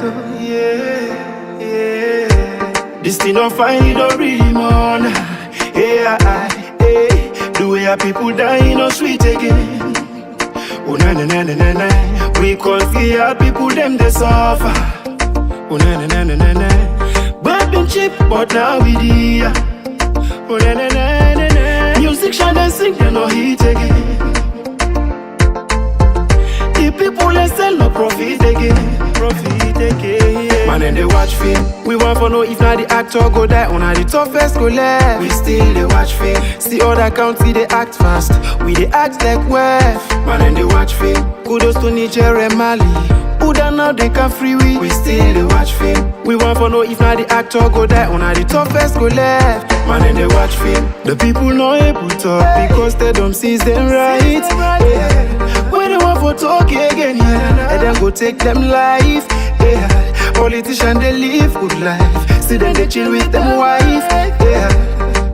oh yeah. This thing don't find it don't really more. Yeah, the way our people die no sweet again. Oh na na na na na. We call fear people them they suffer. Oh na na na na na. But been cheap, but now we dear. Oh na na na na na. Music shine and sing, they no hit again. The people they sell no profit again. Man and they watch film. We want for know if not the actor go die. On the toughest go left. We still they watch film. See other country they act fast. We they act like wef. Man and they watch film. Kudos to Niger and Mali. Who done now they can free we still they watch film. We want for know if not the actor go die. On the toughest go left. Man and they watch film. The people not able to talk because they don't see them right. Yeah. When they want for talk again, yeah. And then go take them life. Yeah. Politicians they live good life. See them they chill with them wife. Yeah.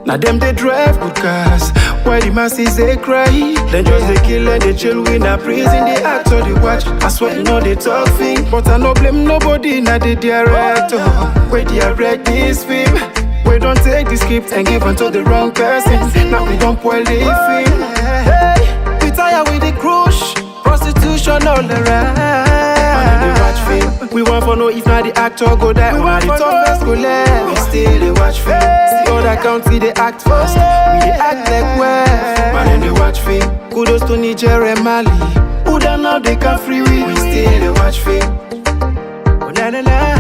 Now them they drive good cars. Why the masses they cry? Then just they kill and they chill in a prison. They act or they watch. I swear you know they talk thing. But I no blame nobody. Now they director. Where direct this film. We don't take the script and give unto the wrong person. Now we don't spoil the film. Hey, we tired with the crush. Prostitution all around. We want for know if not the actor go die. We want the toughest go left. We still they watch film. See other country they act first. We they act like wef. Man and they watch film. Kudos to Niger and Mali. Who done now they can free we still they watch film. Oh na na na.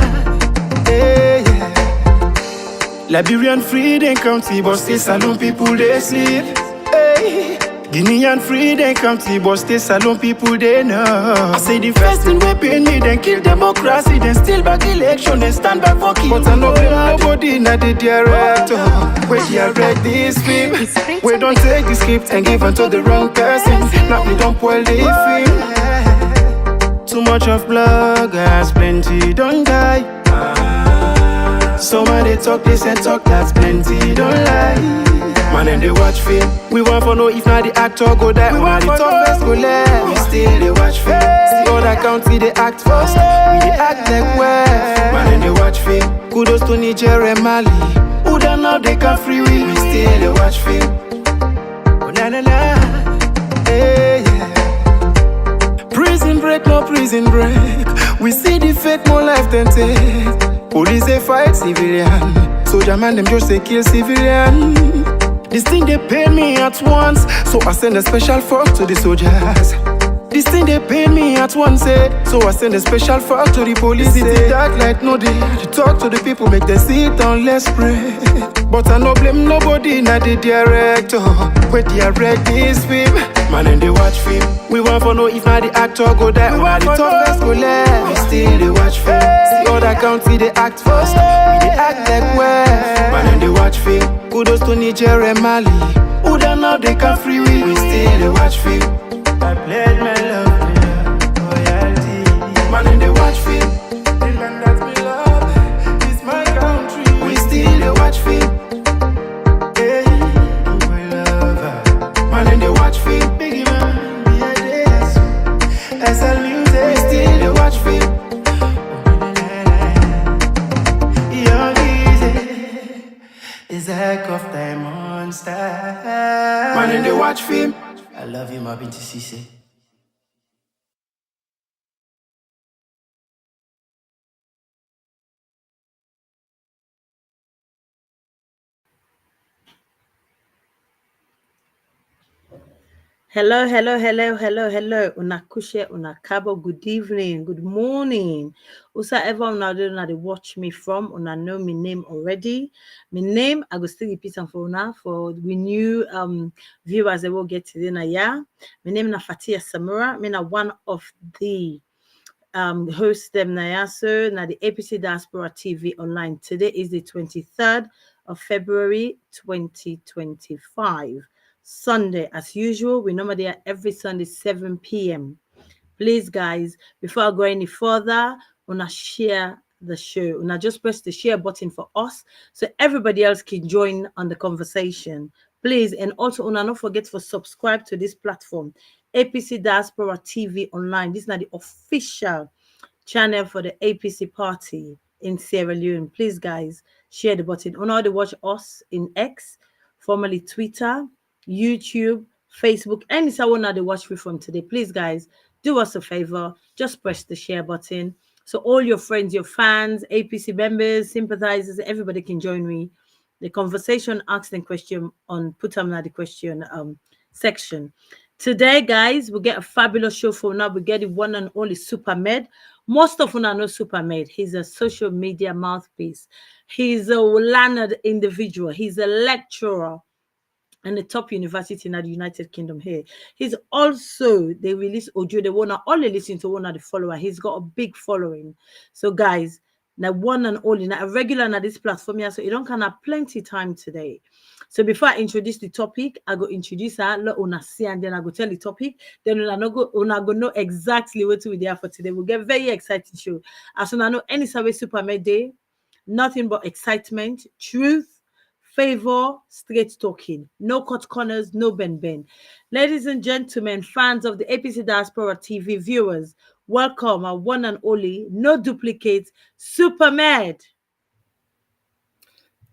Hey, yeah. Liberian free they county but still saloon people they sleep. Hey. Guinean free then county, but stay salon people they know. I say the first thing we pay me, then kill democracy, then still back election, then stand back for kill. But I know nobody not the director. We direct this film. We don't take the script and give unto the wrong person. Now we don't spoil the film. Too much of bloggers, plenty don't die. Some of they talk this and talk that's plenty don't lie. Man and they watch film. We want for know if not the actor go die. We want the toughest go left. We still they watch film. See other country they act first. We they act like wef. Man and they watch film. Kudos to Niger and Mali. Who done now they can free we still they watch film. Oh na na na. Hey, yeah. Prison break, no prison break. We see the fate more life than take. Police they fight civilian. Soldier man them just they kill civilian. This thing they pay me at once, so I send a special fork to the soldiers. This thing they pay me at once, so I send a special fork to the police. It's dark like no day. To talk to the people, make them sit down, let's pray. But I no blame nobody, not the director. We direct this film. Man and they watch film. We want for know if not the actor go die. We want the toughest go left. We still they watch film. See other country they act first. We they act like wef. Man and they watch film. Kudos to Niger and Mali. Who done now they can free we still they watch film. I pledge my love to you, loyalty. Man and they watch film. The land that we love is my country. We still they watch film. Hey, we love her. Man and they watch film. Biggie man, be a days. SL music. We still they watch film. Young Easy is a heck of time monster. Man and they watch film. I love you, my Binti Cisse. Hello. Unakushe, unakabo, good evening, good morning. Whosoever una they watch me from, una know my name already. My name, I go still repeat them for una, for we new viewers that will get to dinner, yeah. My name is Fattia Samura. I'm one of the hosts them na so na the APC Diaspora TV online. Today is the 23rd of February 2025. Sunday, as usual, we normally are every Sunday 7 p.m. Please, guys, before I go any further, wanna share the show. Wanna just press the share button for us so everybody else can join on the conversation. Please, and also wanna not forget to subscribe to this platform, APC Diaspora TV online. This is not the official channel for the APC party in Sierra Leone. Please, guys, share the button. On how to watch us in X, formerly Twitter, YouTube, Facebook, any someone that they watch me from today. Please, guys, do us a favor. Just press the share button. So all your friends, your fans, APC members, sympathizers, everybody can join me. The conversation, ask them question on put them at the question section. Today, guys, we get a fabulous show for now. We get the one and only Supermed. Most of you know Supermed. He's a social media mouthpiece. He's a learned individual. He's a lecturer and the top university in the United Kingdom here. He's also, they release audio, they wanna only listen to one of the follower. He's got a big following. So guys, now one and only, now a regular on this platform here, so you don't kind of plenty time today. So before I introduce the topic, I go introduce her, let una see, and then I go tell the topic. Then una go know exactly what we there for today. We'll get very exciting show. As soon as I know any survey Supermed day, nothing but excitement, truth, favor, straight talking, no cut corners, no bend. Ladies and gentlemen, fans of the APC Diaspora TV viewers, welcome our one and only, no duplicates, Supermed.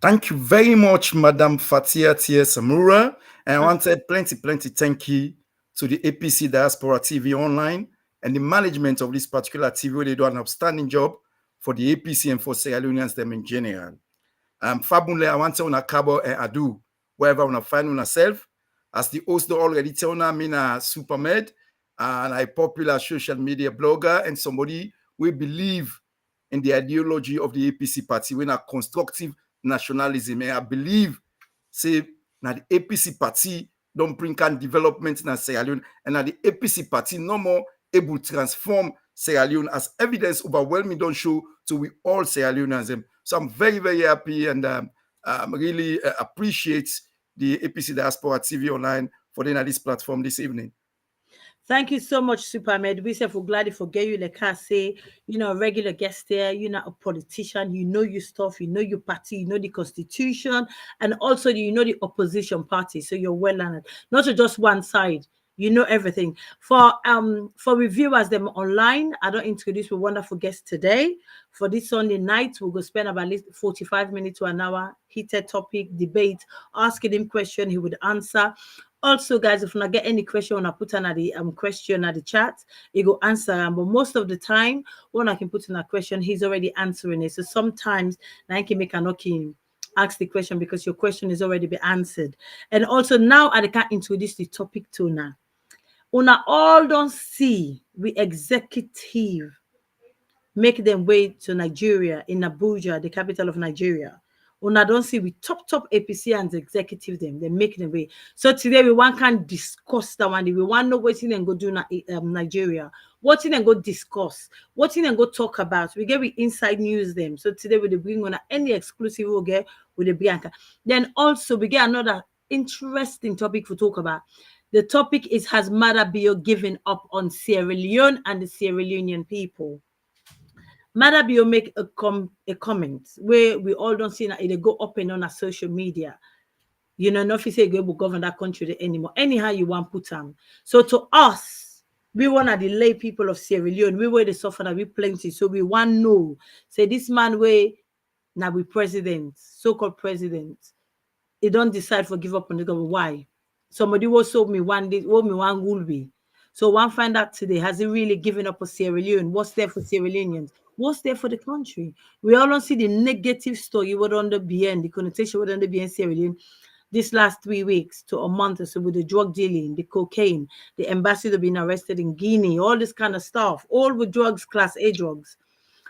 Thank you very much, Madam Fattia Tia Samura. And I wanted plenty thank you to the APC Diaspora TV Online and the management of this particular TV, where they do an outstanding job for the APC and for Sierra Leoneans them in general. Fabule, I want to say Kabo and Adu, wherever I find yourself. As the host already tell me, I'm Supermed, and I'm a popular social media blogger and somebody we believe in the ideology of the APC party, when a constructive nationalism. And I believe, say, now the APC party don't bring can development in Sierra Leone, and now the APC party no more able to transform Sierra Leone, as evidence overwhelming don't show to we all Sierra Leoneans. So I'm very happy and really appreciate the APC Diaspora TV Online for being at this platform this evening. Thank you so much, Supermed. We say for glad to forget you, like I say, a regular guest there, you're not a politician, you know your stuff, you know your party, you know the constitution, and also you know the opposition party. So you're well learned. Not to just one side. You know everything. For reviewers them online, I don't introduce a wonderful guest today. For this Sunday night, we'll go spend about at least 45 minutes to an hour, heated topic, debate, asking him question, he would answer. Also, guys, if you not get any question, when I put on the question at the chat, he go answer. But most of the time, when I can put in a question, he's already answering it. So sometimes I can make a knocking ask the question because your question is already been answered. And also now I can introduce the topic to now. Una all don't see we executive make them way to Nigeria in Abuja, the capital of Nigeria. Una don't see we top APC and executive them, they make them way. So today we want can discuss that one. We want know what and go do Nigeria. What in and go discuss, what in and go talk about. We get we inside news them. So today we bring on any exclusive we'll get with the Bianca. Then also we get another interesting topic to talk about. The topic is Has Maada Bio given up on Sierra Leone and the Sierra Leonean people? Maada Bio make a comment where we all don't see that it go up and on a social media. Not if say go govern that country anymore. Anyhow you want put them. So to us, we want to delay people of Sierra Leone. We were the suffer that we plenty. So we want know. Say this man way now we president, so-called president. He don't decide for give up on the government. Why? Somebody was told me one day, told me one will be. So one find out today, has he really given up on Sierra Leone? What's there for Sierra Leoneans? What's there for the country? We all don't see the negative story what on the BN, the connotation what on the BN Sierra Leone this last 3 weeks to a month or so with the drug dealing, the cocaine, the ambassador being arrested in Guinea, all this kind of stuff, all with drugs, class A drugs.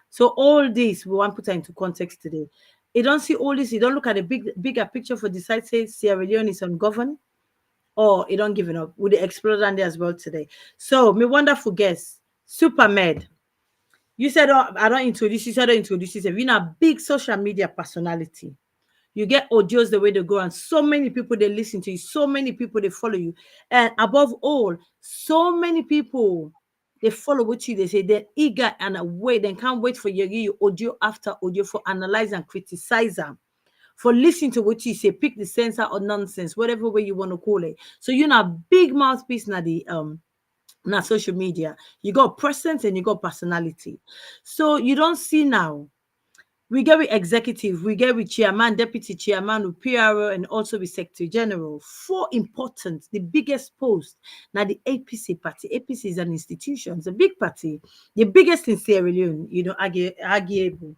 So all this we want to put into context today. You don't see all this, you don't look at the bigger picture for decide say Sierra Leone is ungoverned, or you don't give it up. Would explode on there as well today. So my wonderful guest, Supermed. You said I don't introduce you, said I don't introduce yourself. You're a big social media personality. You get audios the way they go, and so many people they listen to you, so many people they follow you, and above all, so many people they follow what you they say they're eager and wait, they can't wait for you audio after audio for analyze and criticize them, for listening to what you say, pick the sense or nonsense, whatever way you want to call it. So you're a big mouthpiece now the on social media. You got presence and you got personality. So you don't see now. We get with executive, we get with chairman, deputy chairman, with PRO, and also with secretary general. Four important, the biggest post. Now the APC party. APC is an institution, it's a big party, the biggest in Sierra Leone, arguable.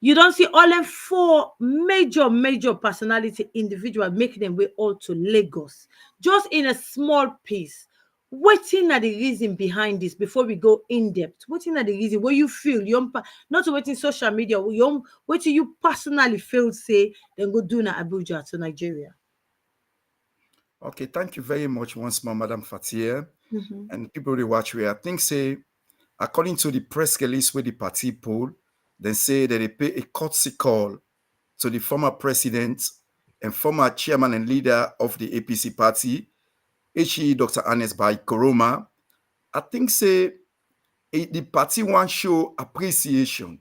You don't see all them four major personality individual making them way all to Lagos, just in a small piece. Waiting at the reason behind this before we go in depth. Waiting at the reason where you feel not waiting social media. What you personally feel say then go do na Abuja to Nigeria. Okay, thank you very much once more, Madam Fattia. Mhm. And people who watch where I think say, according to the press release where the party poll, then say that they pay a courtesy call to the former president and former chairman and leader of the APC party, HE Dr. Has Maada Bio. I think say the party want show appreciation.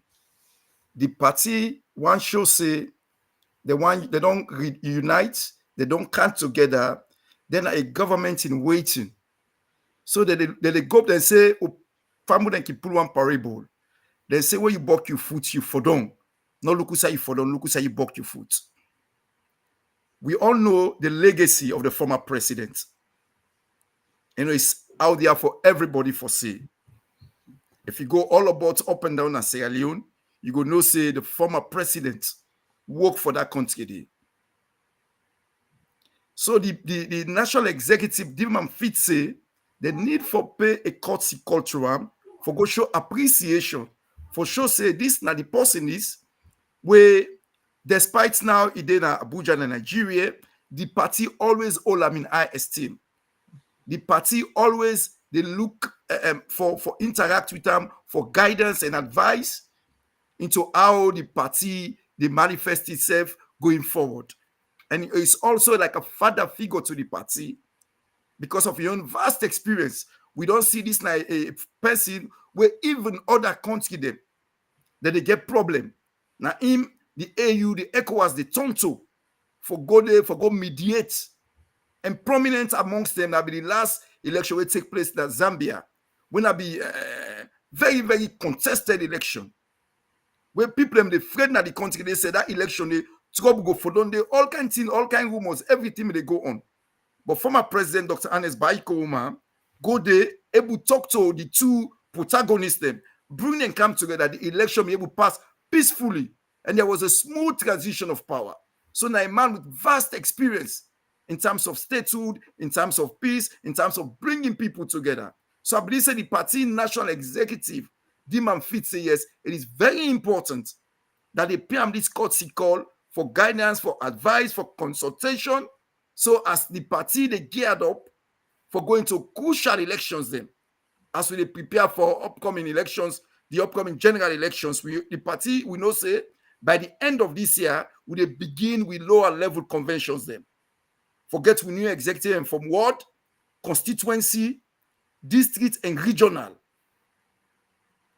The party want show say they don't reunite, they don't come together, then a government in waiting. So they go up and say, oh, family then keep pull one parable. They say, where you buck your foot, you for don't. No look who say you for don't, look who say you buck your foot. We all know the legacy of the former president. You know, it's out there for everybody for see. If you go all about up and down in Sierra Leone, you go know say the former president work for that country. So the national executive demand fit say the need for pay a courtesy culture for go show appreciation for show say this na the person is where despite now it in Abuja and Nigeria, the party always hold am in high esteem. The party always they look for interact with them for guidance and advice into how the party they manifest itself going forward. And it's also like a father figure to the party because of your own vast experience. We don't see this like a person where even other countries them that they get problem. Now him, the AU, the ECOWAS, the Tonto for go there, for go mediate. And prominent amongst them that be the last election will take place in Zambia. When that be very contested election. Where people them they afraid that the country they say that election they trouble go for them, they all kind of thing, all kind of rumors, everything they go on. But former President Dr. Has Maada go there, able to talk to the two protagonists, them, bring them come together, the election be able to pass peacefully. And there was a smooth transition of power. So now a man with vast experience in terms of statehood, in terms of peace, in terms of bringing people together. So I believe that the party national executive, Diman Fit say yes, it is very important that they pay this courtesy call for guidance, for advice, for consultation. So as the party they geared up for going to crucial elections then, as we prepare for upcoming elections, the upcoming general elections, the party we know say by the end of this year, we will begin with lower level conventions then. Forget we new executive and from ward, constituency, district, and regional.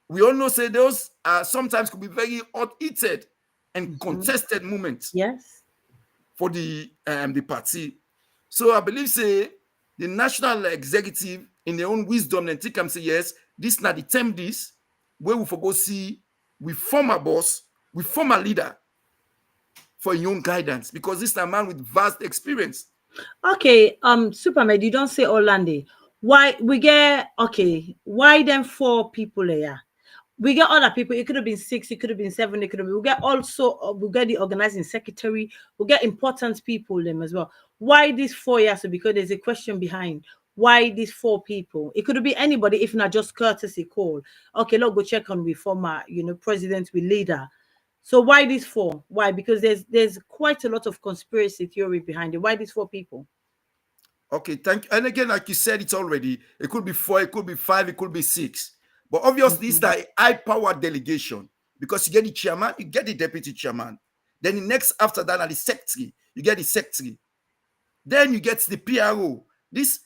We all know say those sometimes could be very hot-heated and contested moments. Yes. For the party. So I believe say the national executive in their own wisdom and think say yes, this not the term this where we forgo see we form a boss, we form a leader for your own guidance because this is a man with vast experience. Okay, Supermed, you don't say Orlando. Why we get why them four people there? We get other people. It could have been 6, it could have been 7, it could have been. We get also we get the organizing secretary, we get important people them as well. Why these 4 years? Because there's a question behind why these 4 people. It could have been anybody if not just courtesy call. Okay, look, go check on with former, president, with leader. So why these 4? Why? Because there's quite a lot of conspiracy theory behind it. Why these 4 people? Okay, thank you. And again, like you said, it's already, it could be 4, it could be 5, it could be 6. But obviously, it's like high-powered delegation because you get the chairman, you get the deputy chairman. Then the next after that are the secretary. You get the secretary. Then you get the PRO. This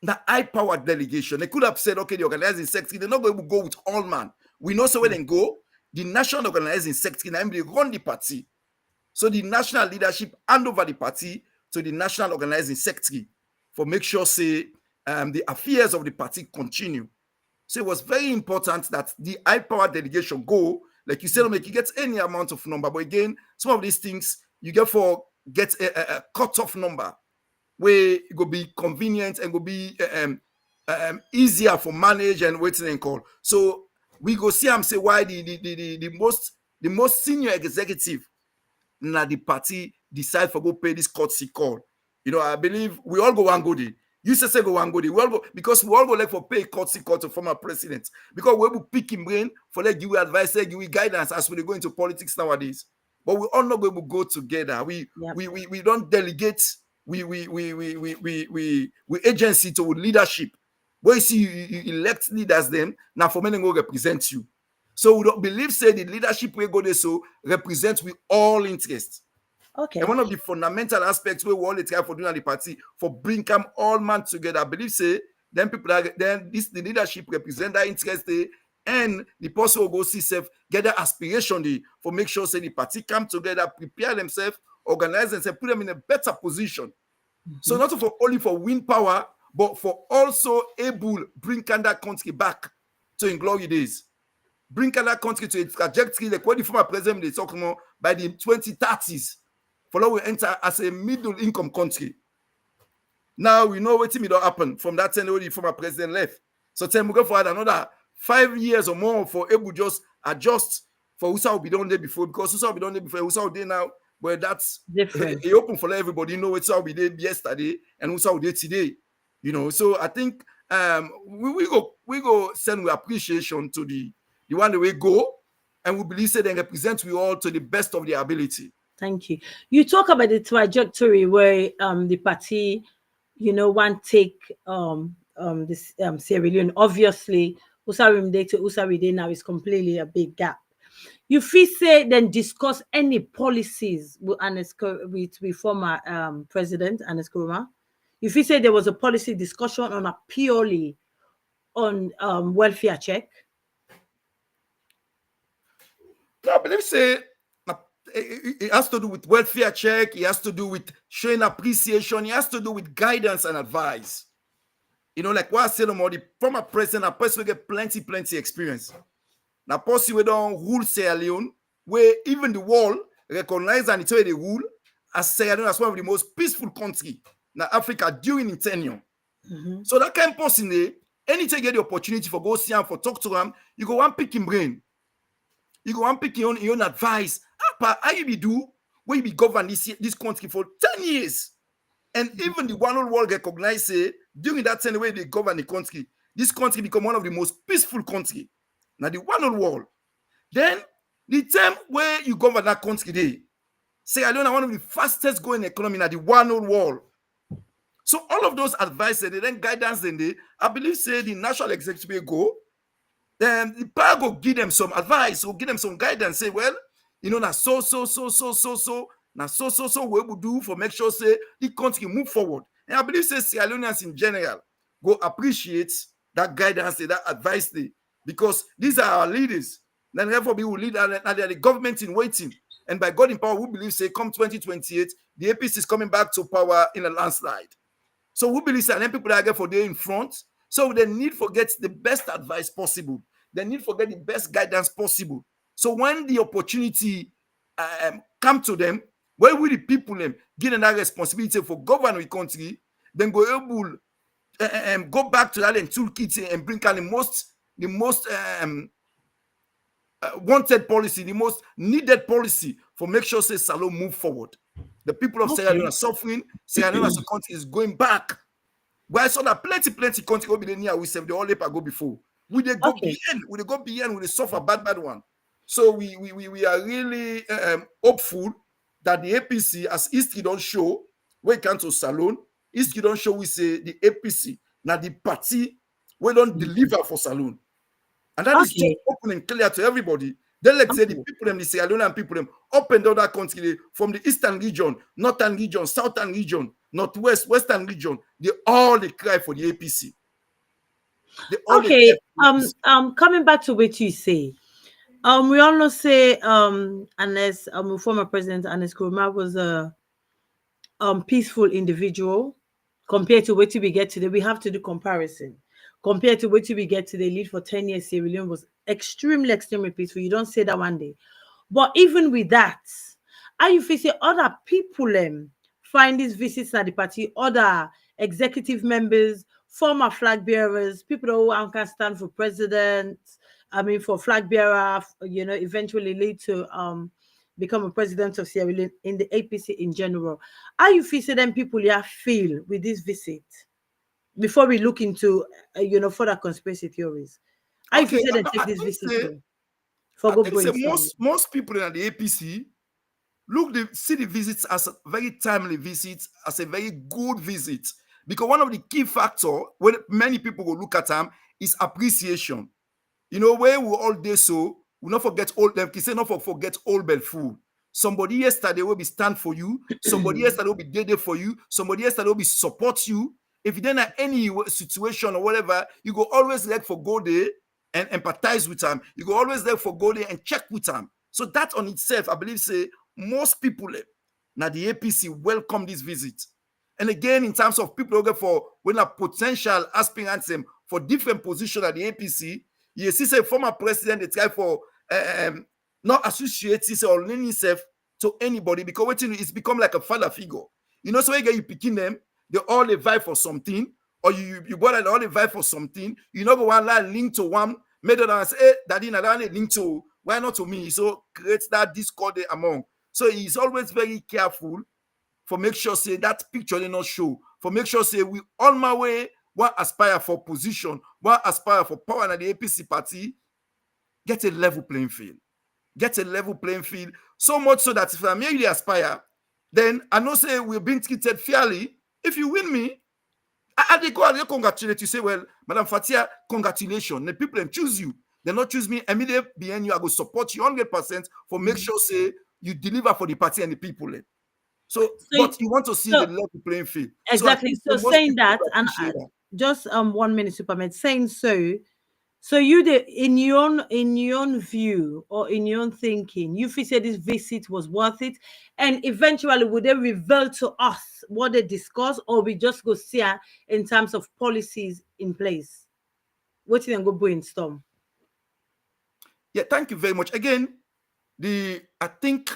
the high-powered delegation. They could have said, okay, the organizing secretary, they're not going to go with all man. We know so where they go. The national organizing secretary, now they run the party. So the national leadership hand over the party to the national organizing secretary for make sure say the affairs of the party continue. So it was very important that the high power delegation go, like you said, make you get any amount of number. But again, some of these things you get a cut-off number where it will be convenient and will be easier for manage and waiting and call. So we go see say why the most senior executive na the party decide for go pay this courtesy call. I believe we all go one go day. You say go one go day. We all go because we all go like for pay courtesy call to former president because we will pick him brain for like give you advice, give you guidance as we go into politics nowadays. But we all not going to go together. We don't delegate. We agency to leadership. Where you see you elect leaders then now for many go represent you. So we don't believe say the leadership we go there so represent with all interests. Okay. And one of the fundamental aspects where we all try for doing at the party for bring them all man together. I believe say then people are then the leadership represent that interest there, and the person will go see self get that aspiration there for make sure say the party come together, prepare themselves, organize themselves, put them in a better position. So not for only for win power, but for also able bring that country back to in glory days. Bring that country to a trajectory like what the former president they talking about by the 2030s. For we enter as a middle income country. Now we know what thing will happen from that time when the former president left. So then we go for another 5 years or more for able just adjust for who will be done there before because who will be done there before who will there now. But that's different. It open for everybody. You know what will be there yesterday and who will there today. So I think we go send with appreciation to the one that we go and we believe say they represent we all to the best of their ability. Thank you. You talk about the trajectory where the party, want take this Sierra Leone. Obviously, Usari Mde to Usari Day now is completely a big gap. You feel say then discuss any policies with former President Anes Kuruma. You feel say there was a policy discussion on a purely on welfare check. No, I believe say it has to do with welfare check. It has to do with showing appreciation. It has to do with guidance and advice. Like what I said about the former president, a person will get plenty experience. Now, person we don't rule Sierra Leone, where even the world recognize and tell they rule as Sierra Leone as one of the most peaceful country in Africa during its tenure. So that kind of person there, anytime you get the opportunity for go see him, for talk to him, you go and pick him brain. You go and pick your own advice. How you be do when you be govern this country for 10 years? And even the one world recognize during that 10 way they govern the country, this country become one of the most peaceful country. Now the one world. Then the time where you govern that country day, Sierra Leone are one of the fastest growing economy in the one world. So all of those advice and then guidance and I believe say the national executive go. Then the power go give them some advice or give them some guidance. Say, well, now so we will do for make sure say the country move forward. And I believe say Sierra Leoneans in general go appreciate that guidance, that advice, because these are our leaders. Then therefore we will lead and they are the government in waiting. And by God in power, we believe say come 2028, the APC is coming back to power in a landslide. So we believe say people are get for there in front. So they need to get the best advice possible. They need to get the best guidance possible. So when the opportunity come to them, where will the people give them that responsibility for governing the country, then go able go back to that toolkit and bring out the most wanted policy, the most needed policy for make sure say Salon move forward. The people of Sierra Leone are suffering. Sierra Leone as a country is going back. But I saw that plenty country go be near we say the all go before. We they go beyond, we they suffer bad one. So we are really hopeful that the APC, as history don't show, when it comes to Salon, history don't show we say the APC, now the party we don't deliver for Salon. And that is just open and clear to everybody. Then let's say the people them, the Sierra Leone and people them up and down that country from the eastern region, northern region, southern region, northwest, western region, they all they cry for the APC. Coming back to what you say, we all know say unless former president Anes Kuruma was a peaceful individual, compared to what we get today. We have to do comparison. Compared to what we get today, lead for 10 years, Sierra Leone was extremely peaceful. You don't say that one day. But even with that, how you feel say other people find these visits at the party, other executive members, former flag bearers, people who can stand for president, I mean for flag bearer, eventually lead to become a president of Sierra Leone in the APC in general. How you feel say them people feel with this visit before we look into further conspiracy theories? How you feel Okay, say them take I this think visit say, to for I go think say brainstorm? most people in the APC see the visits as a very timely visit, as a very good visit. Because one of the key factors when many people will look at them is appreciation. Where we all day so, we not forget old them, say not forget old bell food. Somebody yesterday will be stand for you, somebody yesterday will be there for you, somebody yesterday will be support you. If you then have any situation or whatever, you go always like for go there and empathize with them. You go always there for go there and check with them. So that on itself, I believe, say most people now the APC welcome this visit. And again, in terms of people looking for when a potential aspirants for different positions at the APC, you see say former president they try for not associate himself or lend himself to anybody because it's become like a father figure. So when you get you picking them, they all they vie for something, or you bother they all they vie for something. You know go one line link to one, made it and say, hey, daddy, na that link to why not to me? So create that discord among. So he's always very careful for make sure say that picture they not show. For make sure say we on my way, one aspire for position, one aspire for power in the APC party, get a level playing field. Get a level playing field. So much so that if I'm really aspire, then I know say we're being treated fairly. If you win me, they go and they congratulate you. Say, well, Madam Fattia, congratulations. The people them choose you. They not choose me. Immediately behind you, I will support you 100% for make sure say you deliver for the party and the people. So, but you want to see the level playing field. Exactly. So Most saying people that, and appreciate that. just 1 minute, Supermed, saying so you in your own view or in your own thinking, you feel say this visit was worth it, and eventually would they reveal to us what they discuss, or we just go see in terms of policies in place? What you then go brainstorm? Yeah, thank you very much. Again, I think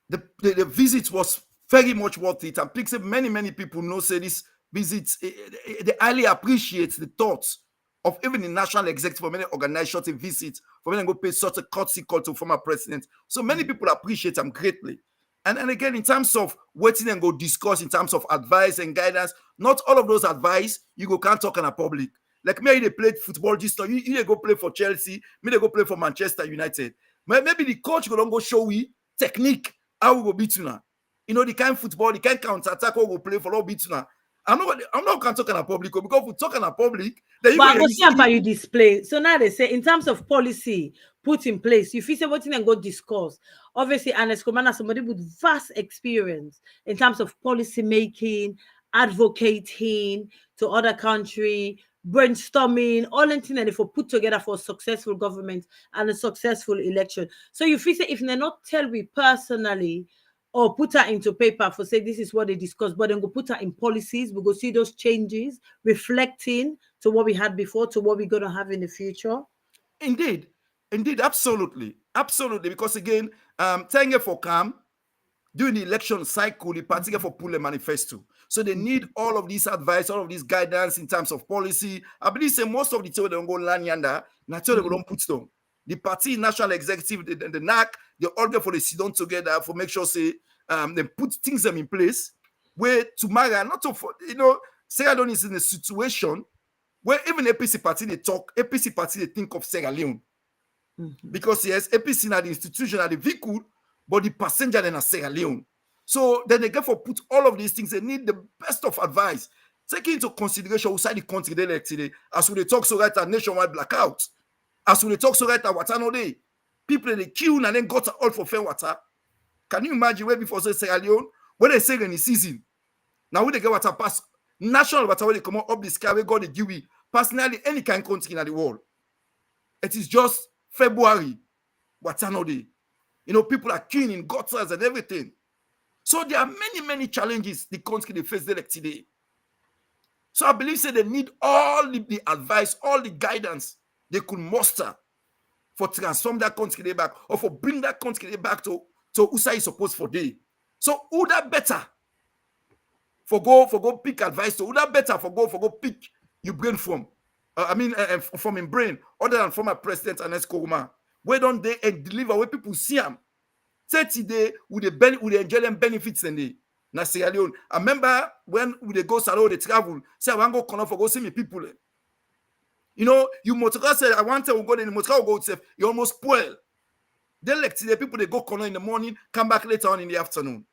the visit was very much worth it. And please, many people know say this visit, they highly appreciate the thoughts of even the national executive for many organized short a visit for when they go pay such a courtesy call to former president. So many people appreciate them greatly. And again, in terms of waiting and go discuss in terms of advice and guidance, not all of those advice you go can't talk in a public. Like me, they played football this time. You go play for Chelsea, me they go play for Manchester United. Maybe the coach go don't go show we technique how we go beat you now. The kind of football, the kind of counter attack we go play for all beat you now. I'm not going to talk in a public because if we talk in a public, then you But I go go see how you display. So now they say in terms of policy put in place, you feel say what and go discuss. Obviously, Ernest Komana, somebody with vast experience in terms of policy making, advocating to other country, brainstorming, all anything that for put together for a successful government and a successful election. So you feel say if they not tell me personally or put her into paper for say this is what they discussed, but then go put her in policies. We go see those changes reflecting to what we had before, to what we're going to have in the future. Indeed, absolutely, because again, thank you for calm during the election cycle, the party for pull a manifesto. So they need all of this advice, all of this guidance in terms of policy. I believe say most of the time they don't go land yonder, naturally they don't put down. The party national executive, the NAC, they all get for the sit down together for make sure say they put things them in place where tomorrow, not to Sierra Leone is in a situation where even APC party they talk, APC party they think of Sierra Leone. Because yes, APC na the institution are the vehicle, but the passenger then are Sierra Leone. So then they get for put all of these things. They need the best of advice, taking into consideration outside the country they like today. As we talk so right at nationwide blackout, as we talk so right at water no day, people in the queue and then got all for fair water. Can you imagine where before say Sierra Leone when they say rainy season? Now when they get water pass national water when they come up the sky, we got the Dewey. Personally, any kind of country in the world, it is just February, water no day. People are queuing in gutters and everything. So there are many challenges the country they face like today. So I believe say they need all the advice, all the guidance they could muster for transform that country back, or for bring that country back to Usa is supposed for day. So who that better for go pick advice to? Who that better for go pick your brain from? From him brain, other than former president Ernest Koroma. Where don't they deliver where people see them? 30 days with the enjoy them benefits in the na Sierra Leone. I remember when they go salon, they travel, say I want to go connect for go see me people. You know, you motorcar say I want to go in the motorcar go safe, you almost spoil. They like the people they go connect in the morning, come back later on in the afternoon.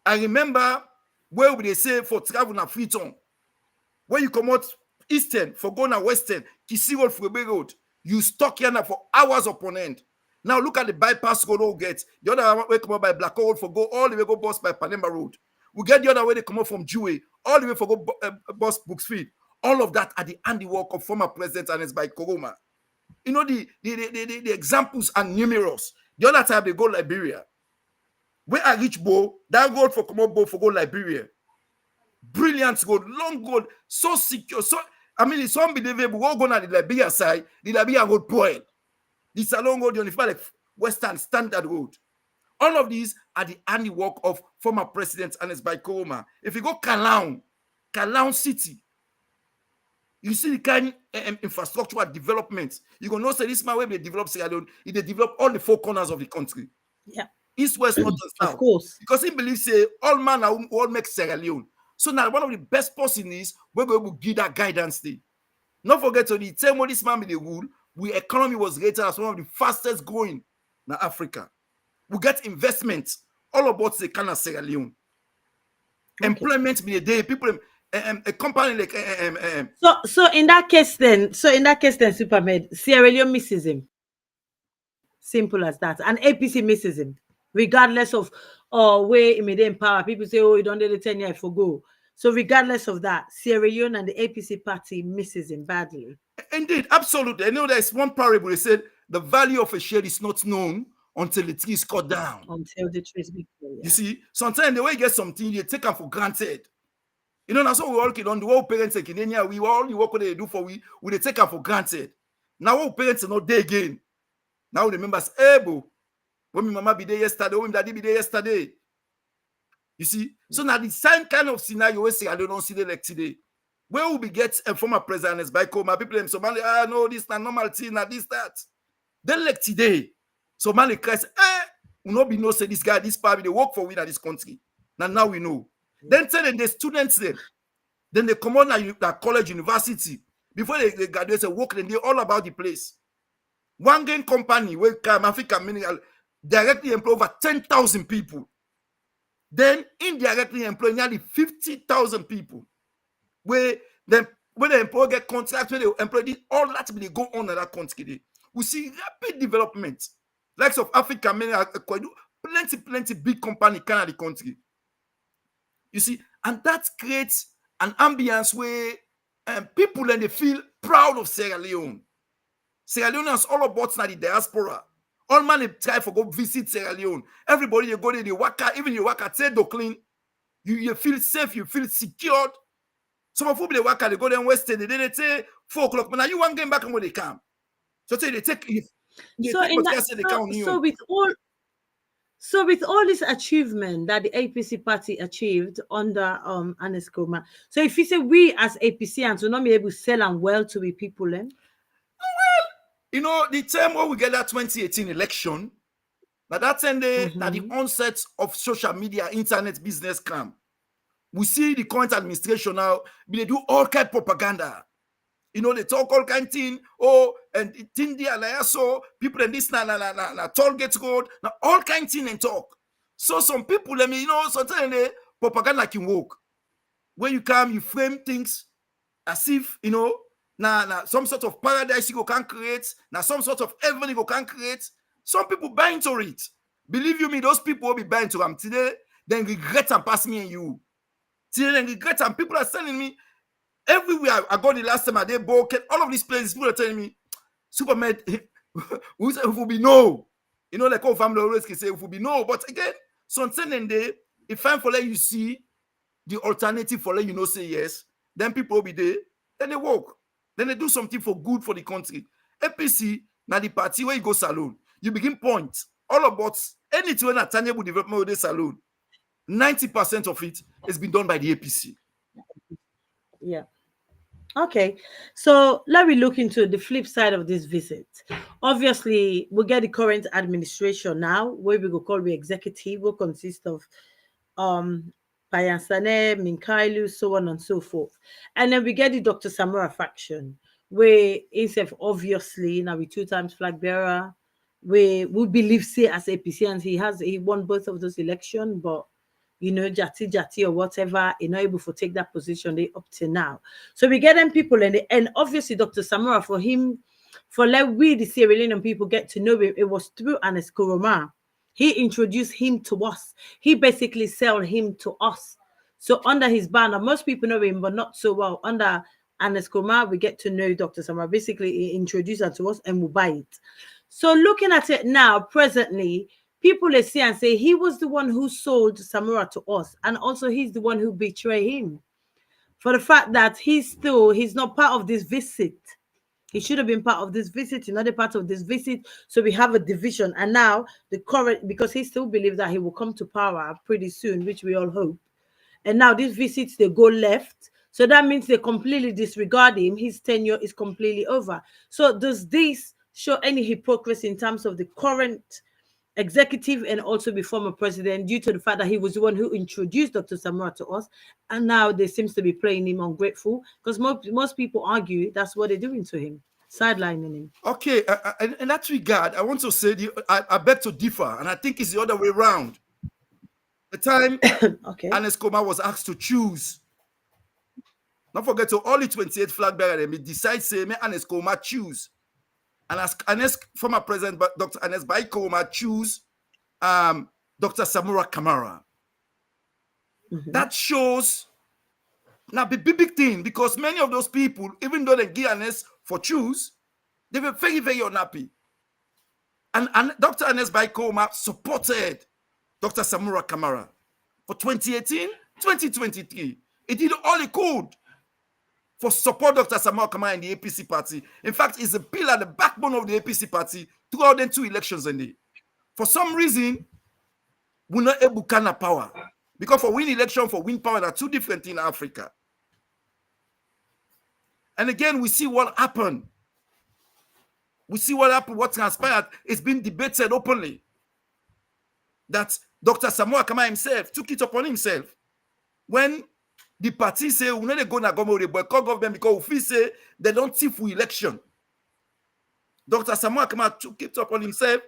I remember where they say for travel na Freetown, when you come out eastern for go na western, Kisi Road, Frebe Road, you stuck here now for hours upon end. Now look at the bypass road we get. The other way come out by Black Road for go all the way go bus by Panema Road. We get the other way they come out from Jewey, all the way for go bus Brooksfield. All of that are the handiwork of former president Ernest by Koroma. You know, the examples are numerous. The other time they go Liberia. Where I reach Bo, that road for come out Bo for go Liberia. Brilliant road, long road, so secure. So it's unbelievable. We're going on the Liberia side, the Liberia road spoil. This a long road, like Western Standard Road. All of these are the handiwork of former president Ernest Bai Koroma. If you go Kalang City, you see the kind of infrastructural development. You gonna know say this man where they develop Sierra Leone, they develop all the four corners of the country. Yeah. East, west, north, and south. Of course. Because he believes say all man all make Sierra Leone. So now one of the best person is we're going to give that guidance thing. Not forget to the time when this man be the rule, we economy was rated as one of the fastest growing in Africa. We get investment all about the kind of Sierra Leone. Okay. Employment be a day, people a company like so in that case then Supermed, Sierra Leone misses him. Simple as that. And APC misses him, regardless of where he made in power. People say, oh, you don't do the 10 years for go. So regardless of that, Sierra Leone and the APC party misses him badly. Indeed, absolutely. I know there's one parable. They said the value of a shade is not known until the tree is cut down. Until the tree is big. Yeah. You see, sometimes the way you get something, you take them for granted. You know, that's what we all kid on the world parents in Kenya. We all the work they do for we they take them for granted. Now our parents are not there again. Now the members, hey, bro, when my mama be there yesterday, when my daddy be there yesterday. You see, so now the same kind of scenario we say I don't see the like today. Where will we get a former president by Koma? People in Somali, no, this not normal thing, not this, that. Then like today, Somali cries, we not be no say this guy, this party, they work for we in this country. Now we know. Then tell them the students then they come on at college, university. Before they graduate, they work, and they all about the place. One game company where African Mineral directly employ over 10,000 people. Then indirectly employ nearly 50,000 people. When the employer get contracts, when they employ this, all that will go on in that country. We see rapid development. Likes of African Mineral, plenty big company kind of the country. You see, and that creates an ambience where people and they feel proud of Sierra Leone. Sierra Leone is all about now the diaspora. All man they try for go visit Sierra Leone. Everybody you go there, they work out, even you work at say clean. You feel safe, you feel secured. Some of they work out, they go there West End, they say 4 o'clock, but now you want game back when they come. So say they take So with all this achievement that the APC party achieved under Ernest Koroma, so if you say we as APCians will not be able to sell and well to the people then? Well, you know, the time when we get that 2018 election, now that's when at the onset of social media, internet business come. We see the current administration now, they do all kind of propaganda. You know, they talk all kind of thing. Oh, and Tindia, so people in this na toll gate road, now all kind of thing and talk. So some people, I mean, you know, sometimes they propaganda can work. When you come, you frame things as if, you know, some sort of paradise you can create, now some sort of heaven you can create. Some people buy into it. Believe you me, those people will be buying to them today. Then regret and pass me and you. Today then regret and people are telling me. Everywhere I got the last time I did Boken, all of these places, people are telling me, Supermed, it will be no. You know, like all family always can say, it will be no. But again, something in there, if I'm for let you see, the alternative for letting you know say yes, then people will be there, then they work. Then they do something for good for the country. APC, now the party where you go salon, you begin point all about anything when a tangible development with the salon. 90% of it has been done by the APC. Yeah. Okay, so let me look into the flip side of this visit. Obviously, we get the current administration now, where we go call the executive, will consist of um Payansane, Minkailu, so on and so forth. And then we get the Dr. Samura faction, where instead of obviously now we two times flag bearer, we believe say as APC and he won both of those elections, but Jati or whatever, not able to take that position they up to now. So we get them people and obviously Dr. Samura for him, for let we the Sierra Leonean people get to know him, it was through Anes Kuroma. He introduced him to us. He basically sold him to us. So under his banner, most people know him, but not so well. Under Anes Kuroma, we get to know Dr. Samura. Basically, he introduced her to us and we buy it. So looking at it now, presently, people they see and say he was the one who sold Samura to us, and also he's the one who betrayed him. For the fact that he's not part of this visit. He should have been part of this visit, another part of this visit. So we have a division. And now the current, because he still believes that he will come to power pretty soon, which we all hope. And now these visits, they go left. So that means they completely disregard him. His tenure is completely over. So does this show any hypocrisy in terms of the current executive and also the former president, due to the fact that he was the one who introduced Dr. Samura to us, and now they seems to be playing him ungrateful? Because most people argue that's what they're doing to him, sidelining him. Okay, in that regard, I want to say I beg to differ, and I think it's the other way around. The time Okay. Anes Koma was asked to choose. Don't forget to all the 28 flag bearers, they decide say, may Anes Koma choose. And as Anes, former president, Dr. Anes Bai Koma choose Dr. Samura Kamara. That shows now the big thing, because many of those people, even though they give Anes for choose, they were very, very unhappy. And Dr. Anes Bai Koma supported Dr. Samura Kamara for 2018, 2023. He did all he could for support Dr. Samura Kamara in the APC party. In fact, he's a pillar, the backbone of the APC party throughout the 2 elections in there. For some reason, we're not able to kind of power. Because for win election, for win power, there are 2 different things in Africa. And again, we see what happened. We see what happened, what transpired. It's been debated openly that Dr. Samura Kamara himself took it upon himself when the party say we not go na government, we boycott government because we say they don't thief for election. Dr. Samura Kamara took it upon himself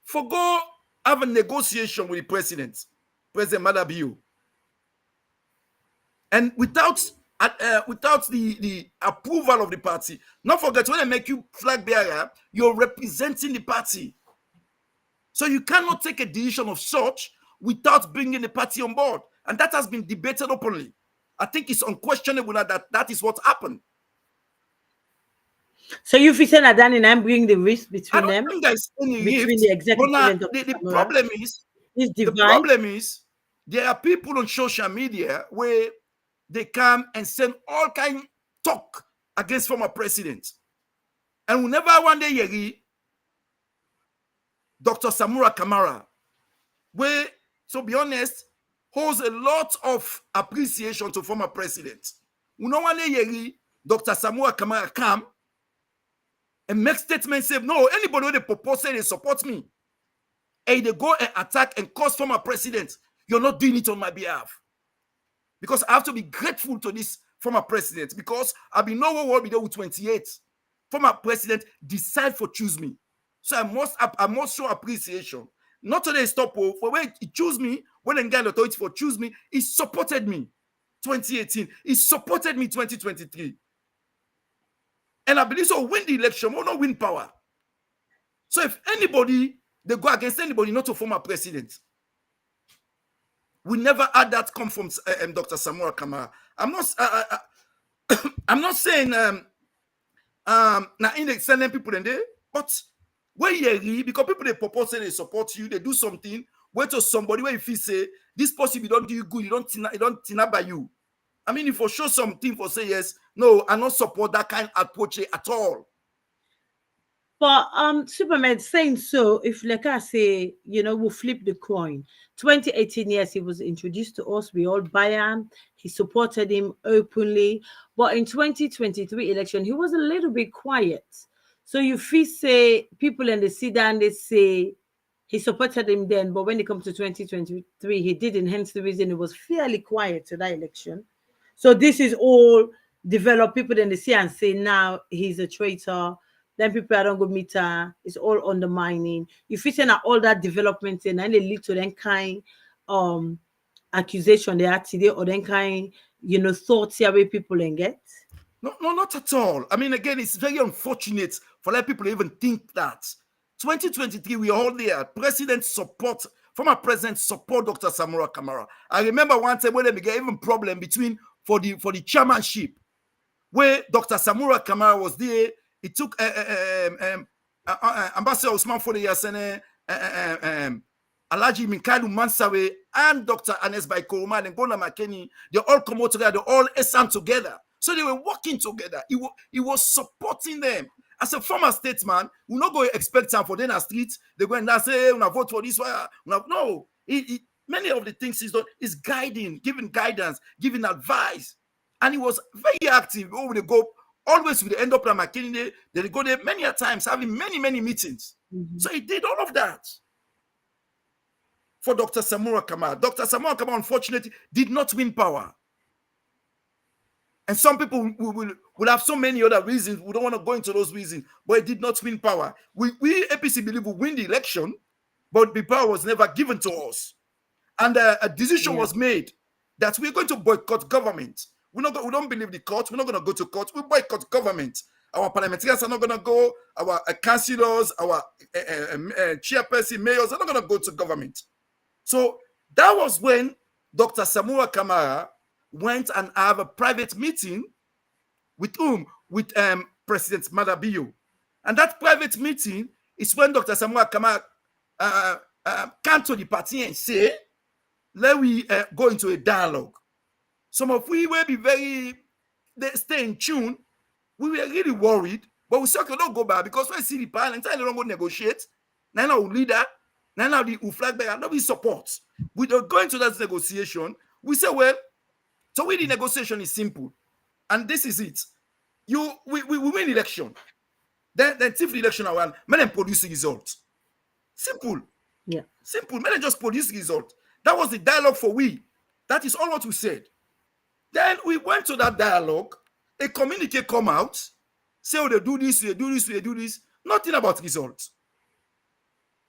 for go have a negotiation with the president, President Maada Bio. And without the approval of the party, not forget when they make you flag bearer, you're representing the party. So you cannot take a decision of such without bringing the party on board. And that has been debated openly. I think it's unquestionable that is what happened. So you feel that Dan and I'm bringing the risk between them? I don't think there's any between rift, the executive and the problem is there are people on social media where they come and send all kind of talk against former presidents. And whenever one day you Dr. Samura Kamara, where, to be honest, holds a lot of appreciation to former presidents. We know one day Dr. Samura Kamara come and make statements say, no, anybody who they propose say they support me, and they go and attack and cause former presidents, you're not doing it on my behalf. Because I have to be grateful to this former president, because I've been nowhere will be there with 28. Former president decide for choose me. So I must show appreciation. Not today stop for when he choose me, when they get authority for choose me, he supported me 2018. He supported me 2023. And I believe so win the election, will not win power. So if anybody, they go against anybody, not to former president. We never had that come from Dr. Samura Kamara. I'm not saying now in the sending people in there, but where you because people they propose and they support you, they do something, where to somebody where if you say this possible don't do you good, you don't tinna by you. I mean, if you show something for say yes, no, I not support that kind of approach at all. But Supermed saying so, if like I say, we'll flip the coin. 2018, yes, he was introduced to us. We all buy him. He supported him openly. But in 2023 election, he was a little bit quiet. So you feel say people in the sit down, they say he supported him then, but when it comes to 2023, he didn't. Hence the reason it was fairly quiet to that election. So this is all developed. People then they see and say now he's a traitor. Then people I don't go meet her. It's all undermining. You fit saying that all that development and then they lead to then kind um accusation they are today or then kind thoughts here where people and get. No, not at all. I mean, again, it's very unfortunate for let people even think that. 2023, we are all there. President support, former president support Dr. Samura Kamara. I remember one time when they get even problem between for the chairmanship, where Dr. Samura Kamara was there. It took Ambassador Usman Fode Yasene, Alaji Minkailu Mansawe, and Dr. Anes Baikoroma and Bona Makeni. They all come out together. They all SM together. So they were working together. He was supporting them. As a former statesman, we're not going to expect time for them in streets. They're going to say, hey, we're going to vote for this. No. Many of the things he's done is guiding, giving guidance, giving advice. And he was very active over the go, always with the end up at McKinney. They go there many a times, having many meetings. Mm-hmm. So he did all of that for Dr. Samura Kamara. Dr. Samura Kamara, unfortunately, did not win power. And some people will have so many other reasons. We don't want to go into those reasons, but it did not win power. We APC believe we win the election, but the power was never given to us. And a decision was made that we're going to boycott government. We don't believe the court. We're not going to go to court. We boycott government. Our parliamentarians are not going to go. Our councillors, our chairperson, mayors are not going to go to government. So that was when Dr. Samura Kamara went and have a private meeting with whom? With President Maada Bio. And that private meeting is when Dr. Samura Kamara came to the party and say, let we go into a dialogue. Some of we will be they stay in tune. We were really worried, but we said, okay, don't go back because when see the parliament, they don't go negotiate. Now our leader, now the flag bearer, nobody supports. We don't go into that negotiation. We say, well, so the negotiation is simple. And this is it. We win election. Then if the election around, men then produce the result. Simple. Yeah. Simple. Men then just produce the result. That was the dialogue for we. That is all what we said. Then we went to that dialogue. A communique come out. Say, oh, they do this, they do this, they do this. Nothing about results.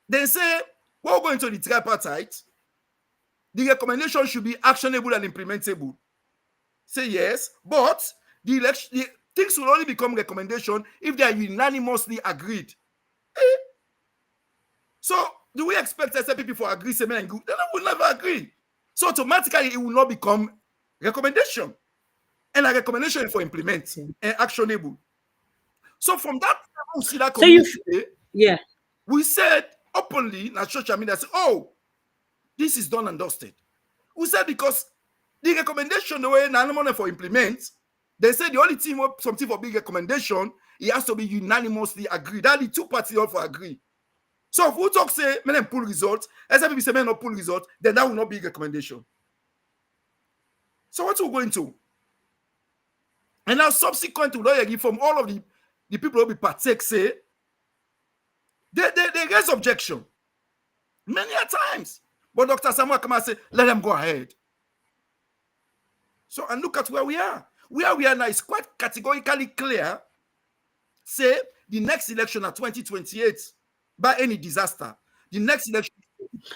They say, we're going to the tripartite. The recommendation should be actionable and implementable. Say yes, but the things will only become recommendation if they are unanimously agreed. So do we expect SLP for agree, say and good? They will never agree. So automatically it will not become recommendation. And a recommendation for implementing and actionable. So from that, we see that we said openly in social media, say, oh, this is done and dusted. We said because the recommendation, the way money for implement, they said the only thing something for big recommendation, it has to be unanimously agreed. That the two parties all for agree. So if we talk say, men pull results, as people say men not pull results, then that will not be a recommendation. So what we going to? And now subsequent to lawyer from all of the people who be partake say, they raise objection many a times. But Dr. Samura Kamara say, let them go ahead. So, and look at where we are. Where we are now is quite categorically clear. Say, the next election at 2028, by any disaster, the next election.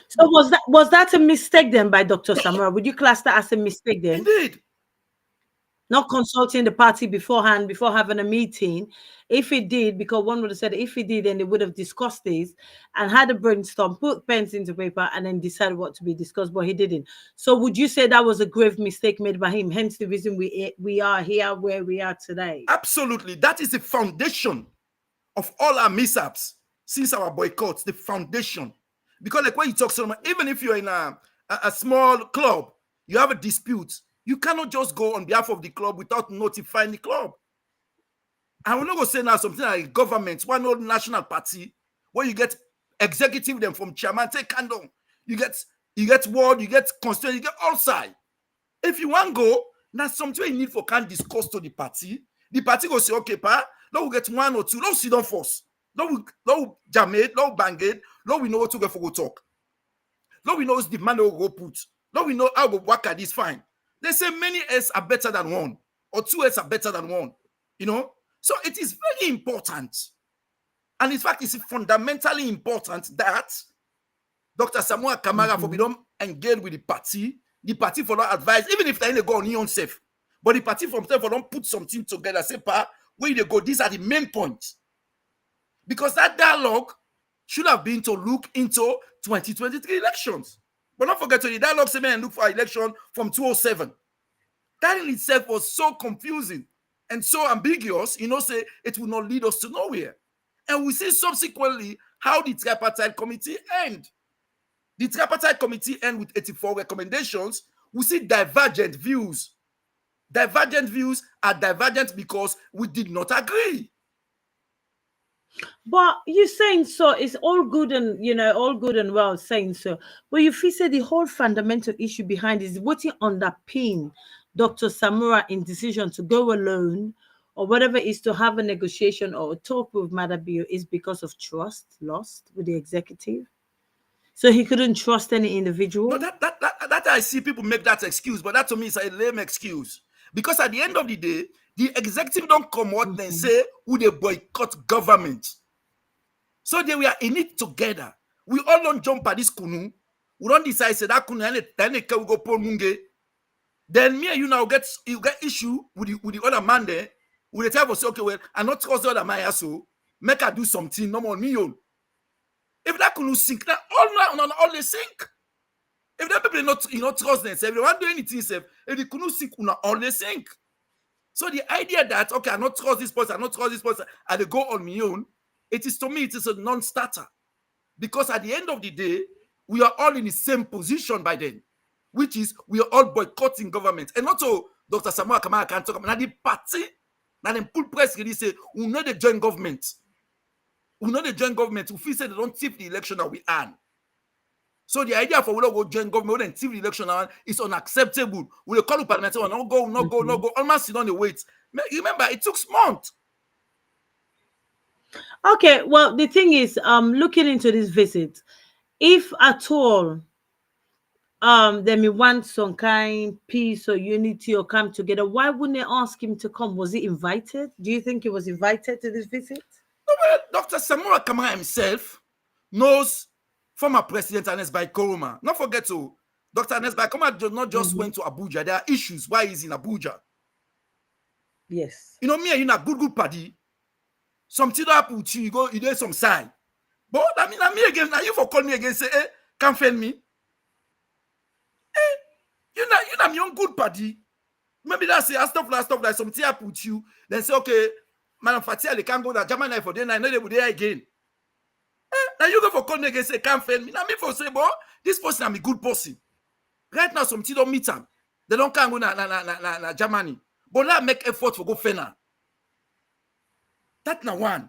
So was that a mistake then by Dr. Samura? Would you class that as a mistake then? Indeed. Not consulting the party beforehand, before having a meeting. If it did, because one would have said if it did, then they would have discussed this and had a brainstorm, put pens into paper, and then decided what to be discussed, but he didn't. So would you say that was a grave mistake made by him? Hence the reason we are here where we are today. Absolutely. That is the foundation of all our mishaps since our boycotts, the foundation. Because like when you talk so much, even if you're in a small club, you have a dispute, you cannot just go on behalf of the club without notifying the club. And we're not going to say now something like government, one old national party, where you get executive them from chairman, take candle. You get ward, you get constituent, you get all side. If you want to go, that's something you need for can discuss to the party. The party go say, okay, pa, now we get one or two, now sit down first. Now we jam it, now bang it, now we know what to go for go talk. Now we know the man will go put. Now we know how we work at this fine. They say many S are better than one, or two S are better than one. You know? So it is very important. And in fact, it's fundamentally important that Dr. Samuel Kamara for we don't engage with the party for not advise, even if they go on your own safe. But the party for themselves don't put something together, say, pa, where they go, these are the main points. Because that dialogue should have been to look into 2023 elections. But don't forget, the dialogue say, man, look for election from 2007. That in itself was so confusing and so ambiguous, say it will not lead us to nowhere. And we see subsequently how the tripartite committee end. The tripartite committee end with 84 recommendations. We see divergent views. Divergent views are divergent because we did not agree. But you're saying so, it's all good and all good and well saying so. But you feel say the whole fundamental issue behind is what underpin Dr. Samura in decision to go alone or whatever is to have a negotiation or a talk with Maada Bio is because of trust lost with the executive. So he couldn't trust any individual. No, that I see people make that excuse, but that to me is a lame excuse. Because at the end of the day, the executive don't come out and say who they boycott government. So they were in it together. We all don't jump at this kunu. We don't decide say that kunu then go pull munge. Then me and you now get issue with the other man there. We the type of say, okay, well, I not trust the other man so make her do something, no more me own. If that kunu sink, now all they sink. If that people not trust themselves, if they want to do anything, if the kunu sink, all they sink. So the idea that, okay, I not trust this person, and they go on my own, it is to me, it is a non-starter. Because at the end of the day, we are all in the same position by then, which is we are all boycotting government. And also, Dr. Samuel Kamara can talk about the party, now them pull press really say, we know the joint government. We know the joint government, we feel say they don't tip the election that we earn. So the idea for we don't go join government and tip the election is unacceptable. We call the parliament, no go. Almost sit on the wait. Remember, it took months. Okay, well, the thing is, looking into this visit, if at all, then we want some kind peace or unity or come together, why wouldn't they ask him to come? Was he invited? Do you think he was invited to this visit? No, well, Dr. Samura Kamara himself knows former President Has Maada Bio. Not forget to Dr. Has Maada Bio not just went to Abuja. There are issues why he's in Abuja. Yes. Me and you na good party. Something happen with you go, you do some side. But I mean, me again, now you for call me again, say, can't fail me. You know, me on good party. Maybe that's it, stuff like something happen with you. Then say, okay, Madam Fattia, they can't go to Germany for dinner. I know they will there again. Now you go for call me again, say, can't fail me. Now me for say, boy, this person I'm a good person. Right now, something don't meet them. They don't can't go na Germany. But now make effort for go fena. That's now one.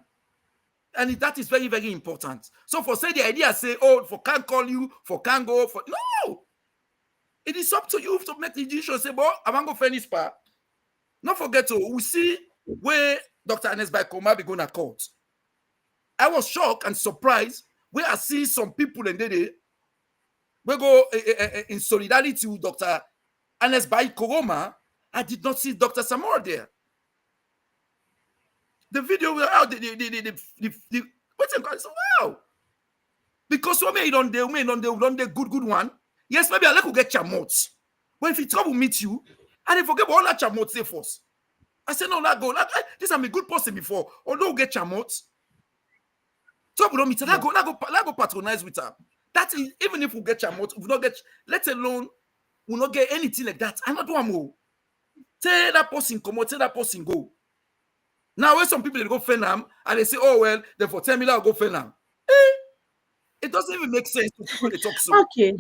And that is very, very important. So for say the idea say, oh, for can't call you, for can't go, for no. It is up to you to make the decision. Say, boy, I want to go finish part. Not forget to we see where Dr. Has Maada Bio be going to court. I was shocked and surprised where I see some people in there. We go in solidarity with Dr. Has Maada Bio. I did not see Dr. Samura there. The video was out. What's it called? So, wow. Because we may don't good one. Yes, maybe I like to get chamots. But if it trouble meet you, I didn't forget all that chamots say first. I said, no, let go. This I'm a good person before. Although get chamots. Trouble don't meet her. Let go patronize with her. That is, even if we get chamots, we not get, let alone, we not get anything like that. I'm not doing more. Tell that person come out, tell that person go. Now, when some people they go Fenam and they say, oh, well, then for 10 million, I'll go Fenam. It doesn't even make sense to talk so. Okay.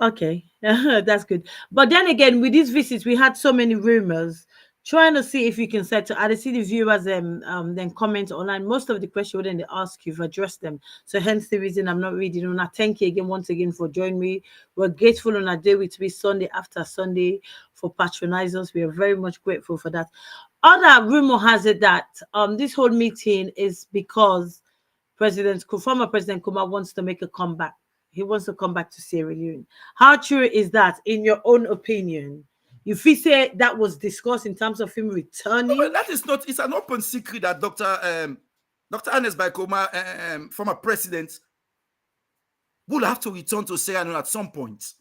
Okay, that's good. But then again, with these visits, we had so many rumors. Trying to see if you can settle. I see the viewers then comment online. Most of the questions when they ask you've addressed them. So hence the reason I'm not reading. On thank you again once again for joining me. We're grateful on a day with me Sunday after Sunday for patronizing us. We are very much grateful for that. Other rumor has it that this whole meeting is because former President Kuma wants to make a comeback. He wants to come back to Sierra Leone. How true is that, in your own opinion? You feel say that was discussed in terms of him No, returning? that is not. It's an open secret that Dr. Ernest Bai Koroma, former president, will have to return to Sierra Leone at some point.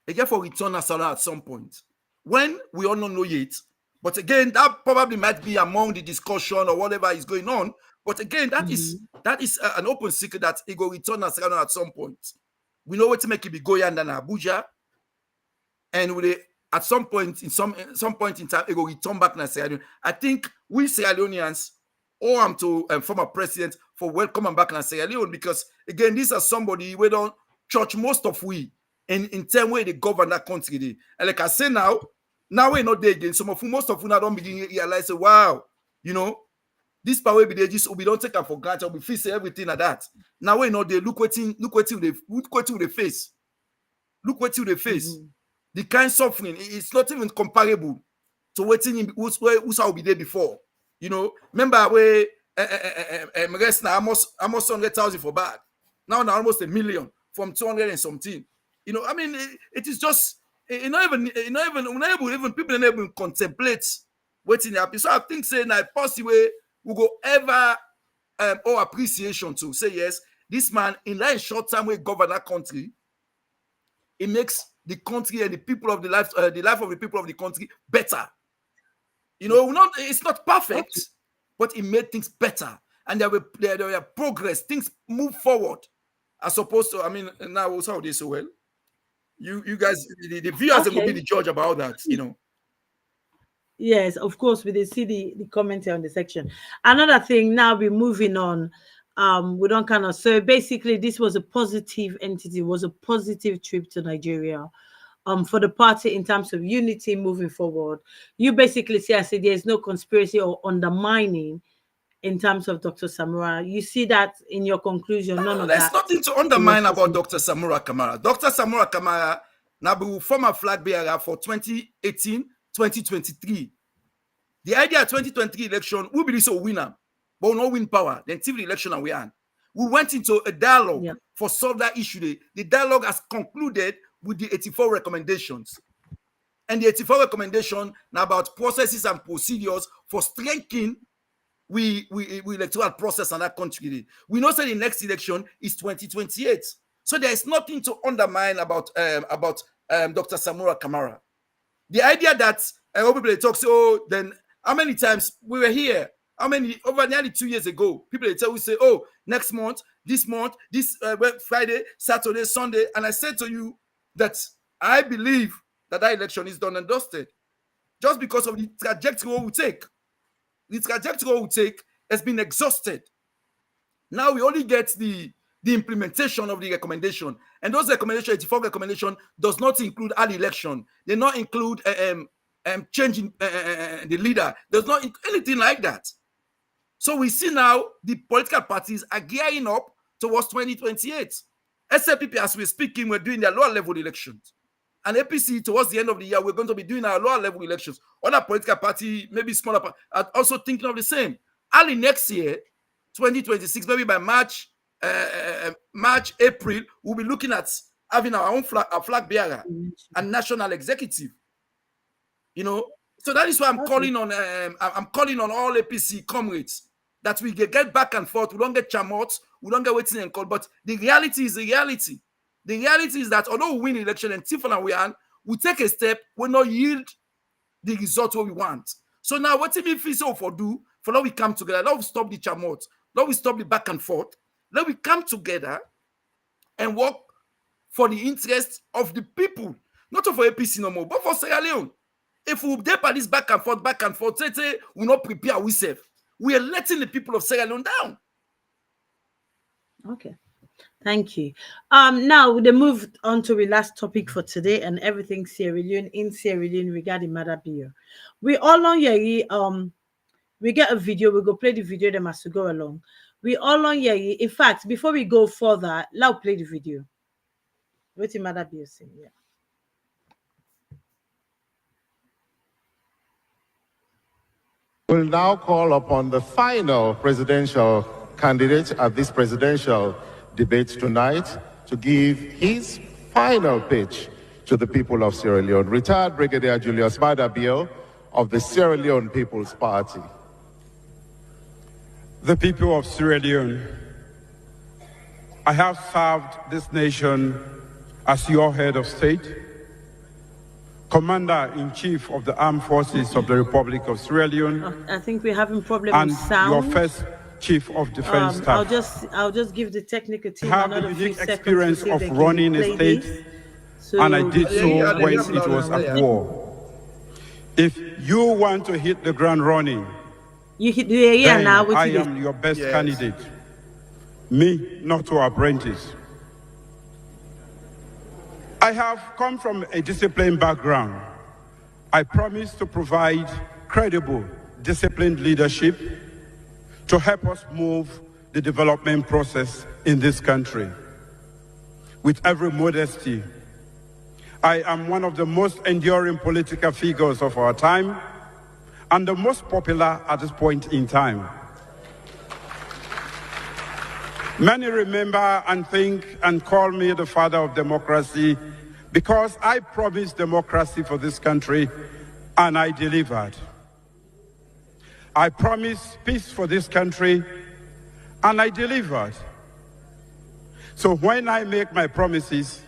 Again, for return as at some point. When we all don't know yet. But again, that probably might be among the discussion or whatever is going on. But again, that is an open secret that he will return as at some point. We know what to make it be going than Abuja, and at some point in point in time, it will return back to Sierra Leone. I think we Sierra Leoneans owe him to former president for welcoming back to Sierra Leone, because again, this is somebody we don't church most of we in term way they govern that country. And like I say now we're not there again. Most of you now don't begin to realize, wow, this power be there, just we don't take them for granted, we feel everything like that. Now we're not there. Look what you the face. Look what you the face. The kind of suffering, it's not even comparable to waiting who's will be there before. Remember where rest now almost 100,000 for bag. Now almost 1 million from 200 and something. I mean, it is just even people don't even contemplate waiting happen. So I think saying that possibly we go ever or appreciation to say yes, this man in that short time we govern that country, it makes the country and the people of the life of the people of the country better. It's not perfect, but it made things better, and there were progress. Things move forward, as opposed to. I mean, now also how they so well. You guys, the viewers will be the judge about that. Yes, of course, we did see the comment on the section. Another thing, now we're moving on. We don't kind of, so basically this was a positive entity, was a positive trip to Nigeria for the party in terms of unity moving forward. You basically see, I said there's no conspiracy or undermining in terms of Dr. Samura. You see that in your conclusion, none of that. There's nothing to undermine about Dr. Samura Kamara. Dr. Samura Kamara now be former flag bearer for 2018-2023. The idea of 2023 election, we believe so winner, but we no win power. Then TV election and we are. We went into a dialogue for solve that issue. The dialogue has concluded with the 84 recommendations. And the 84 recommendation now about processes and procedures for strengthening we electoral process in that country. We know that the next election is 2028. So there is nothing to undermine about Dr. Samura Kamara. The idea that people talk, then how many times we were here? How many, over nearly 2 years ago, people tell we say, next month, this Friday, Saturday, Sunday. And I said to you that I believe that election is done and dusted. Just because of the trajectory we take. The trajectory we take has been exhausted. Now we only get the implementation of the recommendation. And those recommendations, 84 recommendation, does not include an election. They not include changing the leader. Does not include anything like that. So we see now the political parties are gearing up towards 2028. SLPP, as we're speaking, we're doing their lower level elections. And APC, towards the end of the year, we're going to be doing our lower level elections. Other political party, maybe smaller, are also thinking of the same. Early next year, 2026, maybe by March, April, we'll be looking at having our own flag bearer and national executive. So that is why I'm calling on all APC comrades that we get back and forth. We don't get chamots, we don't get waiting and call. But the reality is the reality. The reality is that although we win election and Tifon and we take a step, we not yield the result what we want. So now what if we so for do? For now we come together. Let we stop the chamot. Let we stop the back and forth. Let we come together and work for the interest of the people. Not for APC no more, but for Sierra Leone. If we dip at this back and forth, say we not prepare ourselves. We are letting the people of Sierra Leone down. Okay. Thank you. Now they moved on to the last topic for today and everything Sierra Leone in Sierra Leone regarding Maada Bio. We all on here, we get a video, we go play the video them as we go along. We all on here. In fact, before we go further, let's play the video. What's in Maada Bio saying? Yeah. We'll now call upon the final presidential candidate at this presidential debate tonight to give his final pitch to the people of Sierra Leone. Retired Brigadier Julius Maada Bio of the Sierra Leone People's Party. The people of Sierra Leone, I have served this nation as your head of state, Commander-in-Chief of the Armed Forces of the Republic of Sierra Leone. I think we're having problem and with sound. your first Chief of Defense Staff. I'll just give the technical team I have the unique experience of running a state, and I did so when it was at war. If you want to hit the ground running, you hit the area now. I am your best candidate. Me, not to apprentice. I have come from a disciplined background. I promise to provide credible, disciplined leadership to help us move the development process in this country. With every modesty, I am one of the most enduring political figures of our time and the most popular at this point in time. Many remember and think and call me the father of democracy because I promised democracy for this country and I delivered. I promised peace for this country and I delivered. So when I make my promises,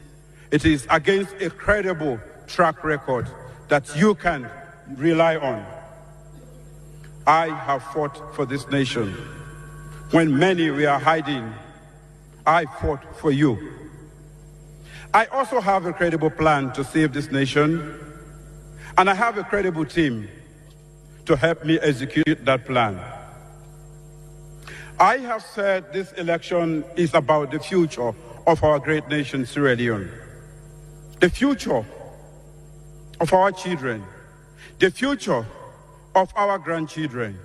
it is against a credible track record that you can rely on. I have fought for this nation. When many were hiding, I fought for you. I also have a credible plan to save this nation, and I have a credible team to help me execute that plan. I have said this election is about the future of our great nation, Sierra Leone. The future of our children, the future of our grandchildren.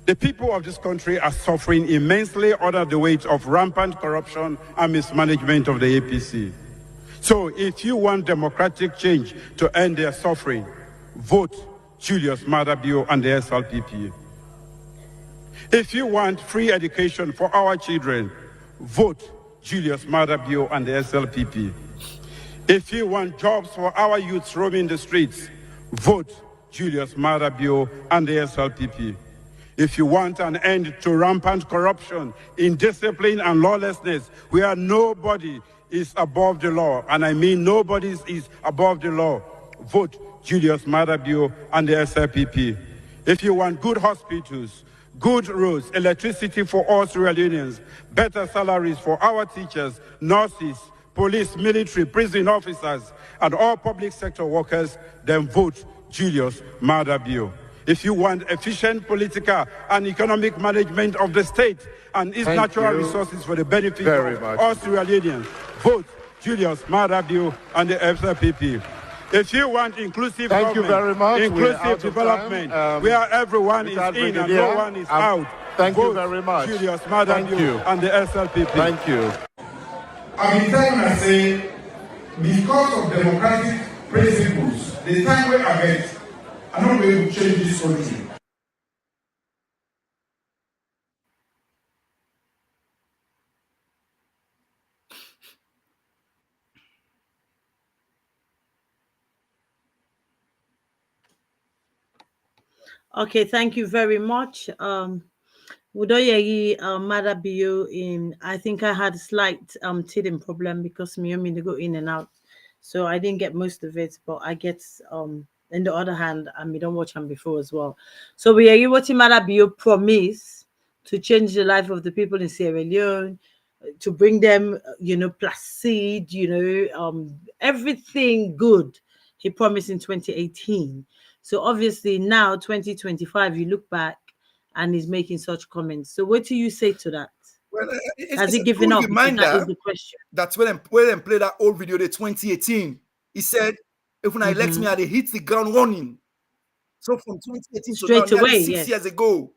The people of this country are suffering immensely under the weight of rampant corruption and mismanagement of the APC. So if you want democratic change to end their suffering, vote Julius Maada Bio and the SLPP. If you want free education for our children, vote Julius Maada Bio and the SLPP. If you want jobs for our youths roaming the streets, vote Julius Maada Bio and the SLPP. If you want an end to rampant corruption, indiscipline and lawlessness, where nobody is above the law, and I mean nobody is above the law, vote Julius Maada Bio and the SLPP. If you want good hospitals, good roads, electricity for all Sierra Leoneans, better salaries for our teachers, nurses, police, military, prison officers, and all public sector workers, then vote Julius Maada Bio. If you want efficient political and economic management of the state and its natural resources for the benefit of all Sierra Leoneans, vote Julius Maada Bio and the SLPP. If you want inclusive government, inclusive development, where everyone is in and no one is out, thank you very much. Julius Maada Bio and the SLPP. Thank you. I've been telling I say, because of democratic principles, the time we are get, I'm not going to change this country. Okay, thank you very much. Udoyeyi Maada Bio in, I think I had a slight teething problem because me to go in and out. So I didn't get most of it, but I get in the other hand, and we don't watch them before as well. So we are watching Maada Bio promise to change the life of the people in Sierra Leone, to bring them, placid, everything good he promised in 2018. So obviously now 2025, you look back and he's making such comments. So what do you say to that? Well, Has it's he a given good up? Because that is reminder the question. that when them play that old video, the 2018, he said, if when I elect me, I they hit the ground running. So from 2018 to now, Straight nearly away, 6 years yes. ago,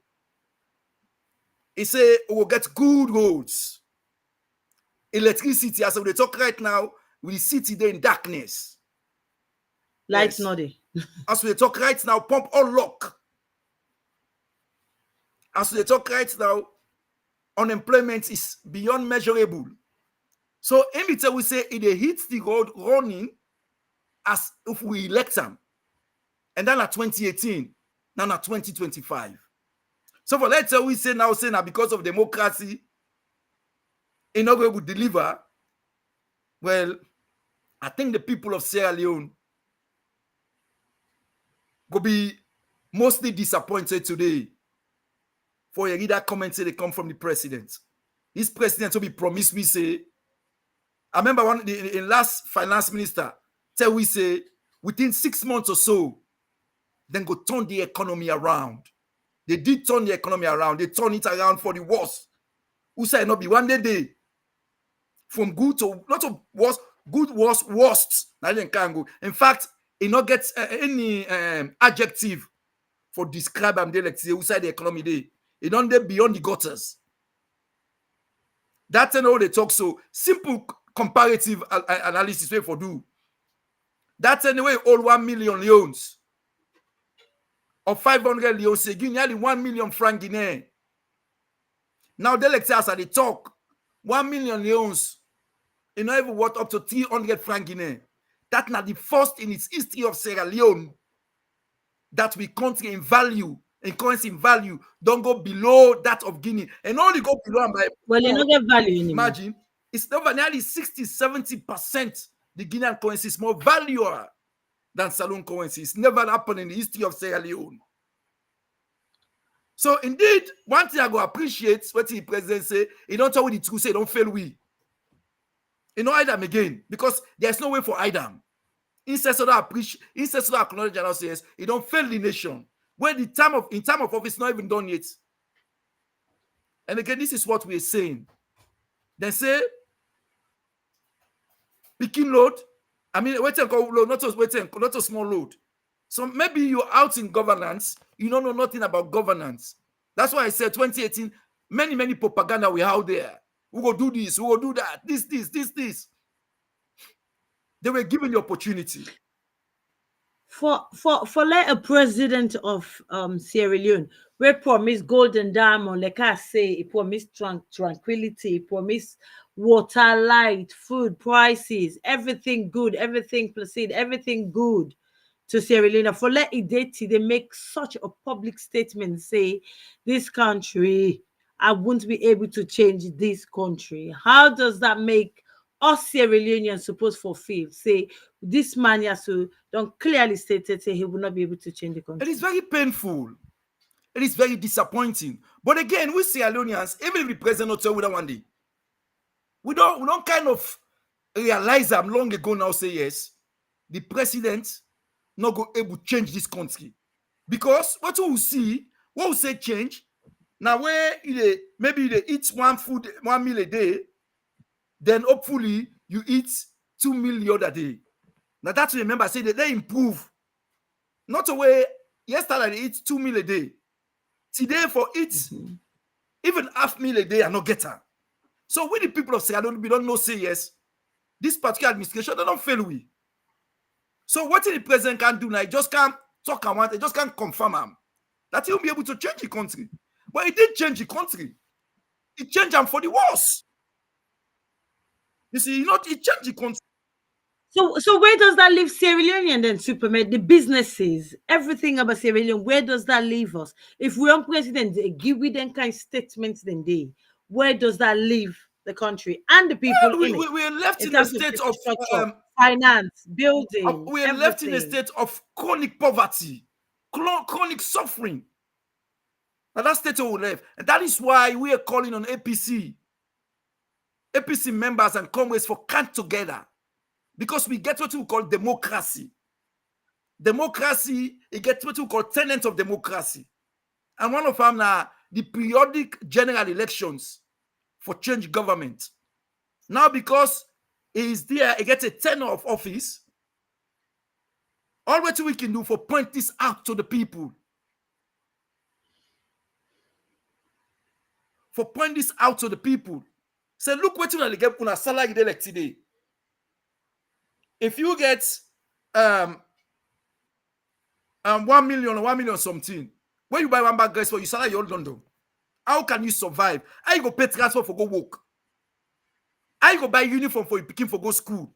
he said we'll get good roads, electricity. As we talk right now, we city there in darkness. Lights Yes. not there. As we talk right now, pump all lock. As we talk right now, unemployment is beyond measurable. So in we say it hits the road running as if we elect them. And then at 2018, now at 2025. So for let's say we say now because of democracy, in order to deliver, well, I think the people of Sierra Leone will be mostly disappointed today for a reader comment say they come from the president. This president will be promised we say, I remember in last finance minister tell we say within 6 months or so, then go turn the economy around. They did turn the economy around. They turn it around for the worst. Who said not be one day from good to not of worst, good worst. Now they can go. In fact, it not gets any adjective for describe them. They like say who side the economy day. It don't dey beyond the gutters. That's how they talk. So simple comparative analysis way for do. That's anyway all 1 million leons or 500 leons. Say give nearly 1 million franc Guinea. Now they like say as they talk 1 million leons. You know, even worth up to 300 franc Guinea. That's not the first in its history of Sierra Leone that we country in value, in currency in value, don't go below that of Guinea. And only go below by Well, you don't get value anymore. imagine it's over nearly 60-70%. The Guinean currency is more valuable than Saloon currency. It's never happened in the history of Sierra Leone. So indeed, one thing I go appreciate what the president say, he don't tell what the truth say, don't fail we. You know, Idam again, because there's no way for Idam. Instead of acknowledge and say yes, he don't fail the nation. When in time of office not even done yet. And again, this is what we're saying. They say, picking load. I mean, wait and call load, not a small load. So maybe you're out in governance, you don't know nothing about governance. That's why I said 2018, many propaganda were out there. We go do this, we go do that, this. They were given the opportunity. For like a president of Sierra Leone, we promise golden diamond, like I say, he promised tranquility, he promised water, light, food, prices, everything good, everything placid, everything good to Sierra Leone. For let it they make such a public statement, say this country, I won't be able to change this country. How does that make us Sierra Leoneans supposed fulfill? Say this man has to don't clearly stated say he will not be able to change the country. It is very painful. It is very disappointing. But again, we Sierra Leoneans, even if the president not tell we that one day, we don't kind of realize that long ago now say yes, the president not go able to change this country. Because what we will see, what we say change, now where maybe they eat one meal a day, then hopefully you eat 2 meals the other day. Now that's remember, say that they improve. Not a way, yesterday they eat 2 meals a day. Today for eat even half meal a day and not get her. So when the people of Sierra Leone, we don't know say yes, this particular administration, they don't fail we. So what the president can do now, he just can't talk and want, he just can't confirm him that he'll be able to change the country. But he did change the country. He changed them for the worse. You see, he changed the country. So where does that leave Sierra Leone then, Supermed? The businesses, everything about Sierra Leone, where does that leave us? If we're on president, give we them kind of statements then they, where does that leave the country and the people Well, in it? we're left in a terms of state of infrastructure, finance, building. we're left in a state of chronic poverty, chronic suffering. Now that's state we left. And that is why we are calling on APC members and comrades for come together. Because we get what we call democracy. Democracy, it gets what we call tenets of democracy. And one of them are the periodic general elections for change government. Now, because he is there, he gets a tenure of office. All what we can do for point this out to the people. For point this out to the people. Say, look what you get on a salary like today. If you get 1 million or 1 million something, when you buy one bag gas for you salary your London, how can you survive? How you go pay transfer for go work? How you go buy uniform for you picking for go school?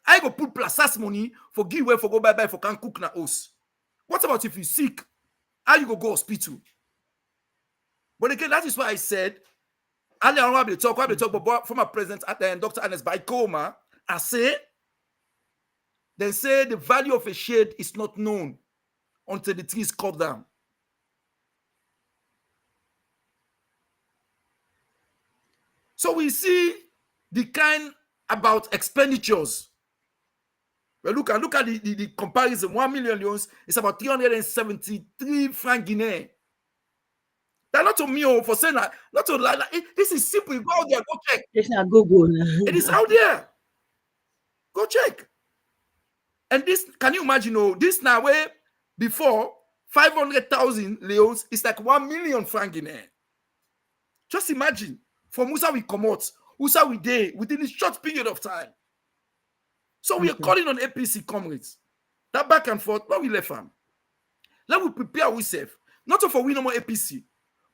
How you go put plasas money for give away for go buy for can cook na house? What about if you sick? How you go hospital? But again, that is why I said earlier on, we talk about former president Dr. Ernest Bai Koroma. I say, they say the value of a shade is not known until the tree is cut down. So we see the kind about expenditures. Well, look at the comparison. 1 million euros is about 373 francs Guinean. That's not to me for saying that. Not to like this is simple. You go out there, go check. It's not Google. It is out there. Go check. And this, can you imagine? This now where before 500,000 leos is like 1 million francs Guinean. Just imagine. From Musa we come out, Musa we day within this short period of time. So we are calling on APC comrades. That back and forth, what we left from. Let we prepare ourselves, not for we no more APC,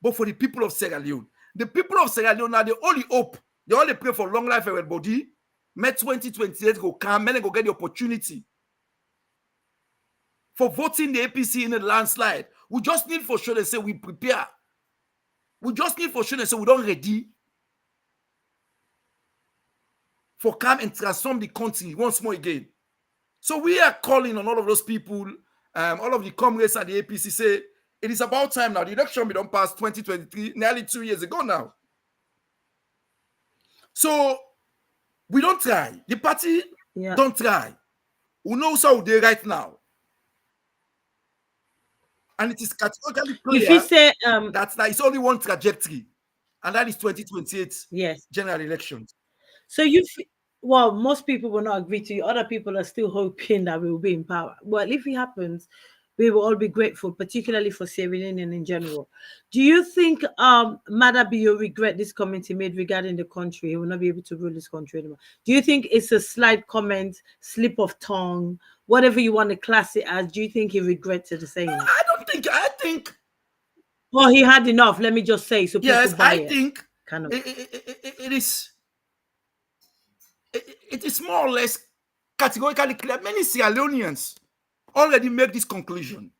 but for the people of Sierra Leone. The people of Sierra Leone are the only hope. They only pray for long life for everybody. May 2028 go come, and go get the opportunity for voting the APC in a landslide. We just need for sure to say we prepare. We just need for sure to say we don't ready for come and transform the country once more again. So we are calling on all of those people, all of the comrades at the APC, say it is about time now. The election we don't pass 2023, nearly 2 years ago now. So we don't try. The party don't try. We know how they right now. And it is categorically clear if you say that there is only one trajectory, and that is 2028 general elections. So well, most people will not agree to you. Other people are still hoping that we will be in power. Well, if it happens, we will all be grateful, particularly for Sierra Leone in general. Do you think Maada Bio regret this comment he made regarding the country? He will not be able to rule this country anymore. Do you think it's a slight comment, slip of tongue, whatever you want to class it as? Do you think he regretted saying it? I don't think. I think. Well, he had enough. Let me just say so. Yes, people buy I think kind of. It is. It is more or less categorically clear. Many Sierra Leoneans already make this conclusion.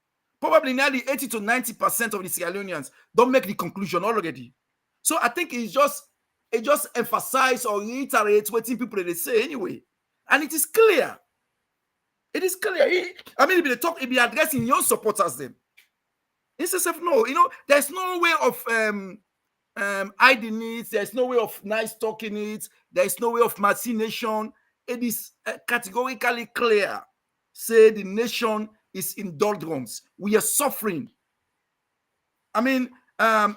Probably nearly 80 to 90% of the Sierra Leoneans don't make the conclusion already. So I think it just emphasizes or reiterates what people they say anyway. And it is clear. It is clear. I mean, if they addressing your supporters them. Instead of no, there's no way of hiding it. There's no way of nice talking it. There's no way of machination. It is categorically clear. Say the nation is in doldrums. We are suffering. I mean,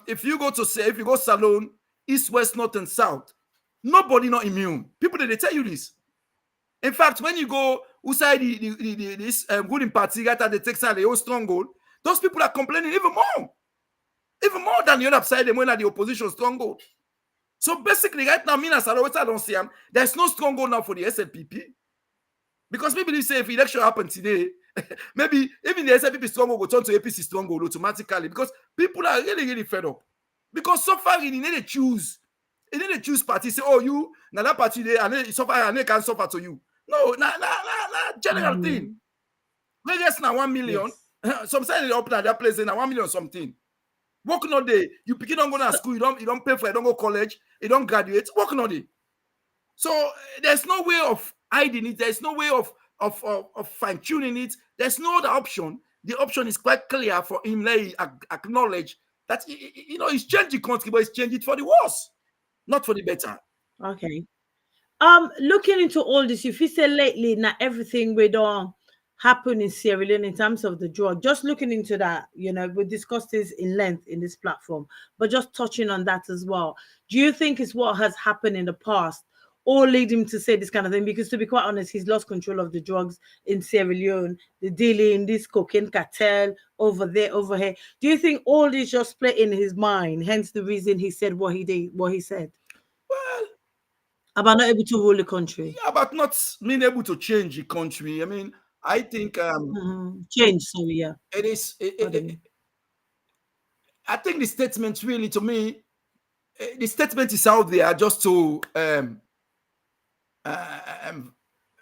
if you go Salone, east, west, north, and south, nobody not immune. People they tell you this. In fact, when you go outside this ruling party right at the Texas, the old stronghold, those people are complaining even more than the other side them when at the opposition stronghold. So basically, right now, me as I don't see them. There's no stronghold now for the SLPP. Because maybe they say if election happens today, maybe even the SLPP stronghold will turn to APC stronghold automatically because people are really, really fed up. Because so far, you need to choose. You need to choose party. Say, oh, you, now that party there, and then suffer, and they can suffer to you. No, general thing. Maybe it's now 1 million. Yes. Some say they open at that place, now 1 million something. Working all day. You pick it on go to school, you don't pay for it, you don't go college, you don't graduate, working all day. So there's no way of hiding it, there's no way of fine-tuning it, there's no other option. The option is quite clear for him to acknowledge that he's changing country, but he's changing it for the worse, not for the better. Okay. Looking into all this, if you say lately, not everything we don't happened in Sierra Leone in terms of the drug. Just looking into that, we discussed this in length in this platform, but just touching on that as well. Do you think it's what has happened in the past or lead him to say this kind of thing? Because to be quite honest, he's lost control of the drugs in Sierra Leone, the dealing, this cocaine cartel over there, over here. Do you think all this just play in his mind? Hence the reason he said what he did, what he said. Well, About not able to rule the country. yeah, but not being able to change the country. I mean, I think Change, sorry, yeah. it is. Pardon me. I think the statement really, to me, the statement is out there just to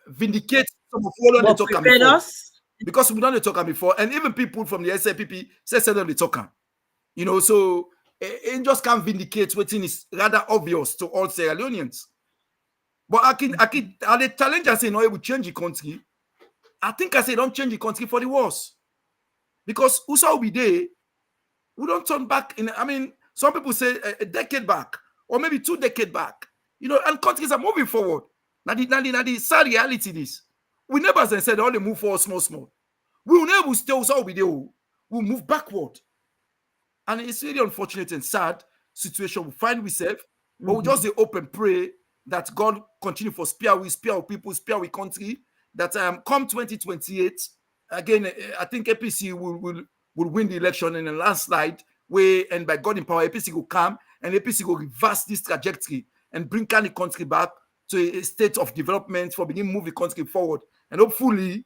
vindicate some of what they What talk prepared before. us? Because we don't talk before, and even people from the SAPP say they talk. So it just can't vindicate what is rather obvious to all Sierra Leoneans. But I the challenge I say no, it will change the country. I think I say don't change the country for the worse. Because USA will be there. We don't turn back in. I mean, some people say a decade back, or maybe 2 decades back. And countries are moving forward. Now the sad reality is, we never said only move forward small. We will never stay USA will be there. We'll move backward. And it's really unfortunate and sad situation we find ourselves. But we just hope and pray that God continue for spare our people, spare our country. That come 2028, again, I think APC will win the election in a landslide way, and by God in power, APC will come and APC will reverse this trajectory and bring the country back to a state of development for beginning move the country forward. And hopefully,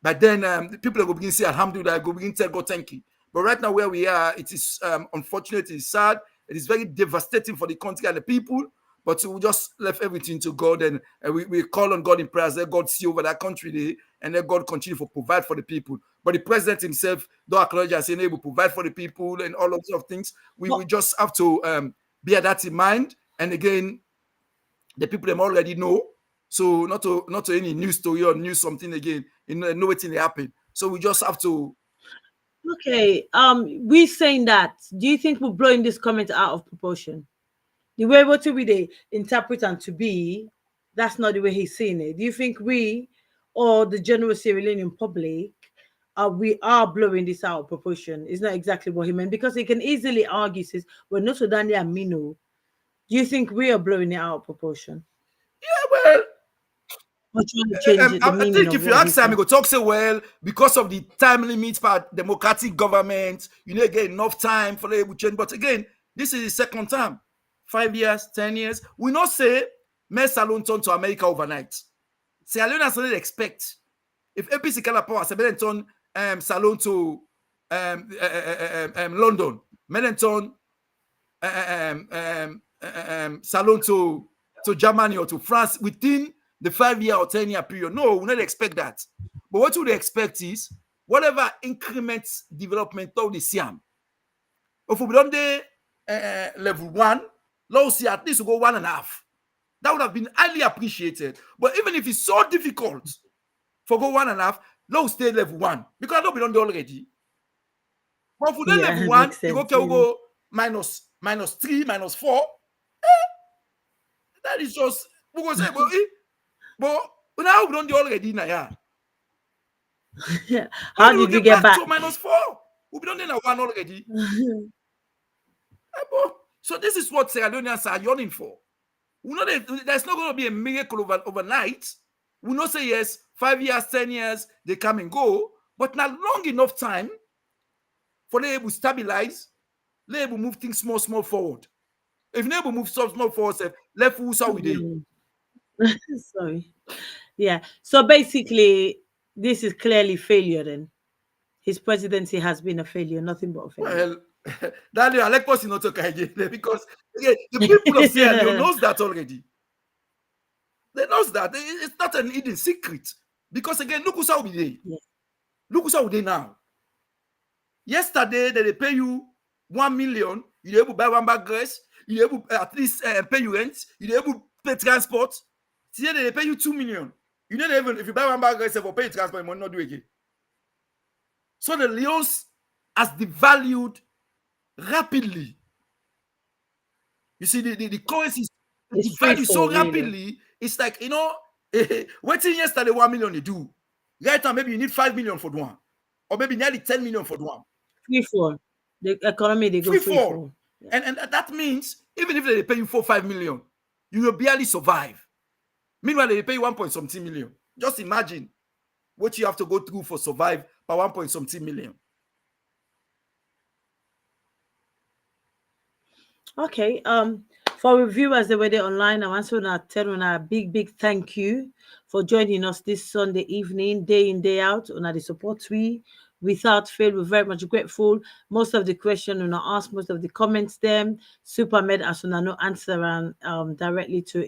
by then, the people will begin to say, Alhamdulillah, will begin to tell God thank you. But right now, where we are, it is unfortunate, it is sad, it is very devastating for the country and the people. But we just left everything to God, and we call on God in prayers. Let God see over that country, and let God continue to provide for the people. But the president himself don't acknowledge and say, "He will provide for the people," and all of those things. We just have to bear that in mind. And again, the people them already know. So not to any news story or news something again. Know what's in happen. So we just have to. Okay. We saying that. Do you think we're blowing this comment out of proportion? The way what we they interpret and to be, that's not the way he's seeing it. Do you think we or the general Sierra Leonean public we are blowing this out of proportion? It's not exactly what he meant, because he can easily argue, says, well, not so Daniel and Mino. Do you think we are blowing it out of proportion? Yeah, well, Or trying to change the I meaning think of if you what ask he him, said? he go talk so well because of the time limit for democratic government. Get enough time for the change. But again, this is the second time. 5 years, 10 years. We not say Mess alone turn to America overnight. Sierra Leone has not expect. If APC can power, se turn Salon to London, men turn Salon to Germany or to France within the 5 year or 10 year period. No, we not expect that. But what we expect is whatever increments development of the SIAM. If we don't level 1, let's see at least we go 1.5. That would have been highly appreciated. But even if it's so difficult for go 1.5, let's stay level 1 because I don't belong there already. But if we don't level 1, you go minus 3, minus 4. That is just we go say, but now we don't do already now. Yeah. How did we get back to minus 4? We don't do 1 already. So this is what Sierra Leoneans are yearning for. We know that there's not going to be a miracle overnight. We not say yes, 5 years, 10 years, they come and go, but not long enough time for them to stabilize, they will move things small forward. If they will move small forward, left who's how we do. Sorry. Yeah. So basically, this is clearly failure then. His presidency has been a failure, nothing but a failure. Well, Daniel, I like us not to again because again, the people of Sierra Leone knows that already. They knows that. It's not an hidden secret. Because again, look who's how we do. Yes. Look who's how we do now. Yesterday, they pay you 1 million. You're able to buy 1 bag rice. You're able to at least pay you rent. You're able to pay transport. Today, they pay you 2 million. You don't even, if you buy 1 bag rice, for pay transport, you might not do it again. So the Leos has devalued rapidly. You see, the currency is devalued so rapidly. It's like, waiting yesterday 1 million they do. Right now, maybe you need 5 million for one, or maybe nearly 10 million for one. Free fall. The economy, they go Free free fall. fall. Yeah. And that means even if they pay you 4-5 million, you will barely survive. Meanwhile, they pay you 1.something million. Just imagine what you have to go through for survive by 1.something million. Okay. For reviewers the way they're online, I want to tell you a big thank you for joining us this Sunday evening, day in, day out, on the support without fail. We're very much grateful. Most of the question when I ask, most of the comments them, Supermed as no answer and directly to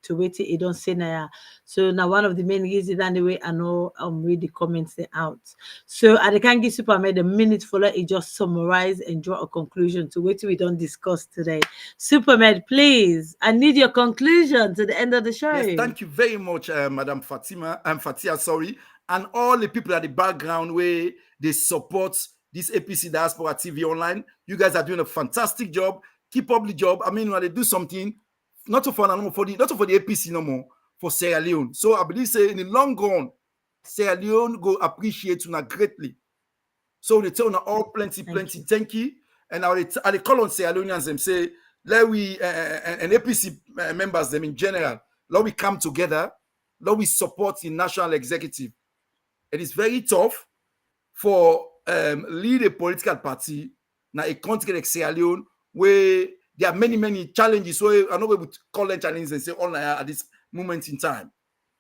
to wait it don't say now. So now one of the main reasons anyway I know read the comments they out. So I can give Supermed a minute for let it just summarize and draw a conclusion to what we don't discuss today. Supermed, please, I need your conclusion to the end of the show. Yes, thank you very much, Madam Fattia, sorry, and all the people at the background where they support this APC Diaspora TV online. You guys are doing a fantastic job. Keep up the job. I mean, when they do something, not for the APC no more, for Sierra Leone. So I believe say in the long run, Sierra Leone go appreciate you greatly. So they tell all plenty, thank you. And I call on Sierra Leoneans and say, let we and APC members them in general, let we come together, let we support the national executive. It is very tough for lead a political party now a country like Sierra Leone where there are many challenges. So I know we would call them challenges and say online at this moment in time.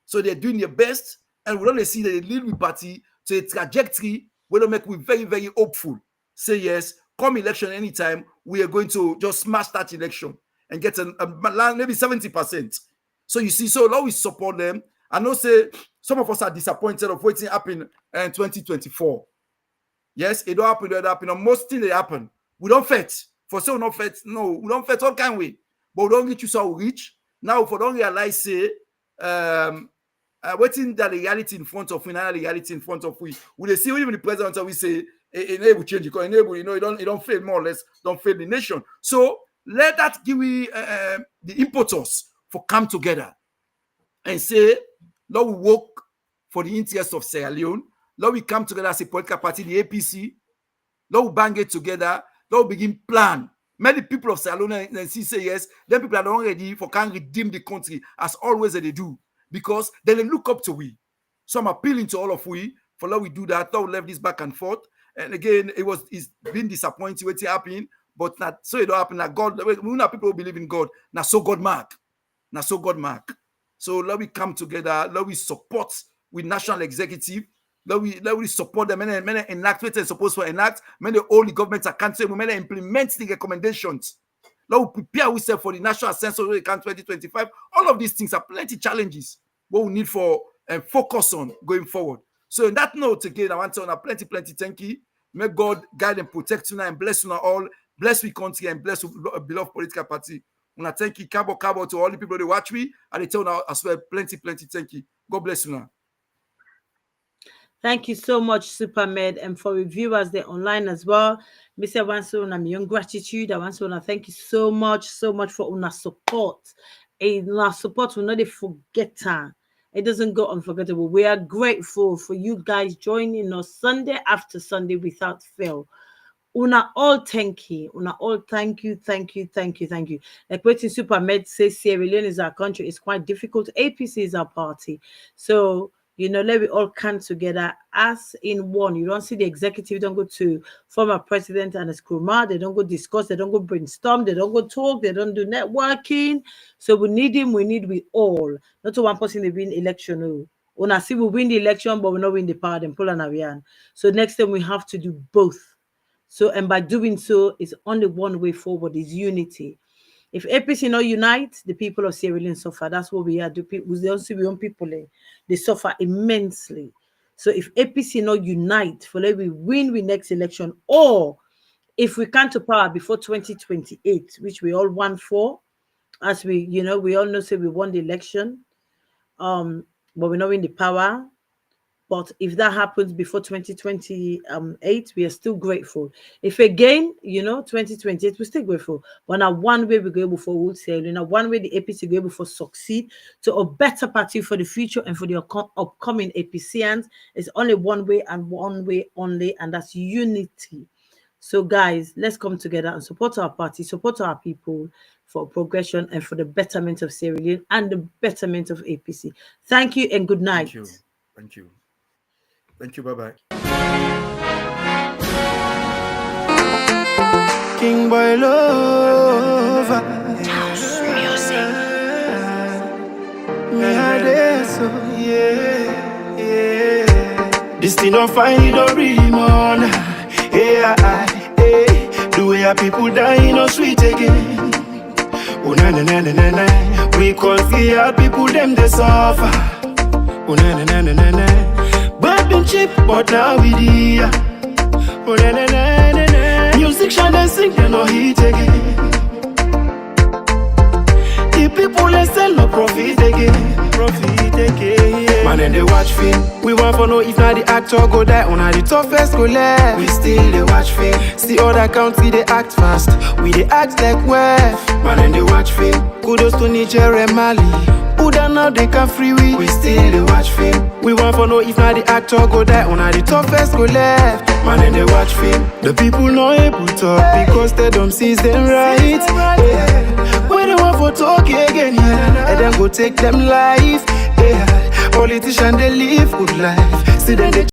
So they're doing their best, and we only see that they lead with party to a trajectory where they make we very hopeful. Say yes, come election anytime, we are going to just smash that election and get maybe 70%. So you see, so now we support them. I know say some of us are disappointed of waiting happen in 2024. Yes, it don't happen. Most things they happen. We don't fight. For so not fight. No, we don't fight all kind of way. But we don't reach you so we reach. Now, if we don't realize say waiting that the reality in front of we, now the reality in front of we they see even the president we say enable change because enable, it don't fail more or less, don't fail the nation. So let that give we the impetus for come together and say, Lord, we work for the interest of Sierra Leone. Lord, we come together as a political party, the APC. Lord, we bang it together. Lord, we begin plan. Many people of Sierra Leone and see say yes. Then people are not ready for can redeem the country as always they do because then they look up to we. So I'm appealing to all of we for Lord we do that. Lord, we left this back and forth. And again, it's been disappointing what happening, but not so it don't happen. That God, we not people who believe in God. Now so God mark. Now so God mark. So let we come together. Let we support with national executive. Let we support them. Many enact what they're supposed to enact. Many all the governments are canceling. Many implement the recommendations. Let we prepare ourselves for the national census 2025. All of these things are plenty challenges. What we need for and focus on going forward. So in that note, again, I want to plenty thank you. May God guide and protect you and bless you all. Bless we country and bless a beloved political party. And I thank you, Cabo to all the people that watch me. And they tell now as well, plenty thank you. God bless you now. Thank you so much, Supermed, and for reviewers they're online as well. Mr. Wanson, I'm young gratitude. I want to thank you so much for una support. Una support will not forget her. It doesn't go unforgettable. We are grateful for you guys joining us Sunday after Sunday without fail. Una all thank you. Una all thank you. Like waiting Supermed says Sierra Leone is our country. It's quite difficult. APC is our party. So let we all come together as in one. You don't see the executive, don't go to former president and his Nkrumah. They don't go discuss, they don't go brainstorm, they don't go talk, they don't do networking. So we need him, we all. Not to one person they win election. No. Una see we win the election, but we not win the power, then pull an avian. So next time we have to do both. So, and by doing so, it's only one way forward, is unity. If APC not unite, the people of Sierra Leone suffer. That's what we are. We don't see we own people. They suffer immensely. So if APC not unite, for let we win the next election, or if we come to power before 2028, which we all want for, as we all know, say we won the election, but we not win the power. But if that happens before 2028, we are still grateful. If again, 2028, we're still grateful. But now one way we go able for wood sailing, now one way the APC go able for succeed to a better party for the future and for the upcoming APCians is only one way and one way only, and that's unity. So guys, let's come together and support our party, support our people for progression and for the betterment of Sierra Leone and the betterment of APC. Thank you and good night. Thank you. Thank you. Thank you. Bye-bye. King boy lover. Music. Me had it, so yeah. This thing don't find it, don't really mourn. Hey, the way our people die, no sweet again. Oh na na na na na na. We call fear people them they suffer. Oh na na na na na na. But been cheap, but now we dear. Oh na na na na na. Music shine and sing, they no hit again. The people they sell no profit again. Man and they watch film. We want for know if not the actor go die. On the toughest go left. We still they watch film. See other country they act fast. We they act like wef. Man and they watch film. Kudos to Niger and Mali. Who done now they can free we still they watch film. We want for know if not the actor go die. On the toughest go left. Man and they watch film. The people not able to talk because they don't see them right. Yeah. When they want for talk again, yeah. And then go take them life. Yeah. Politicians they live good life. See them they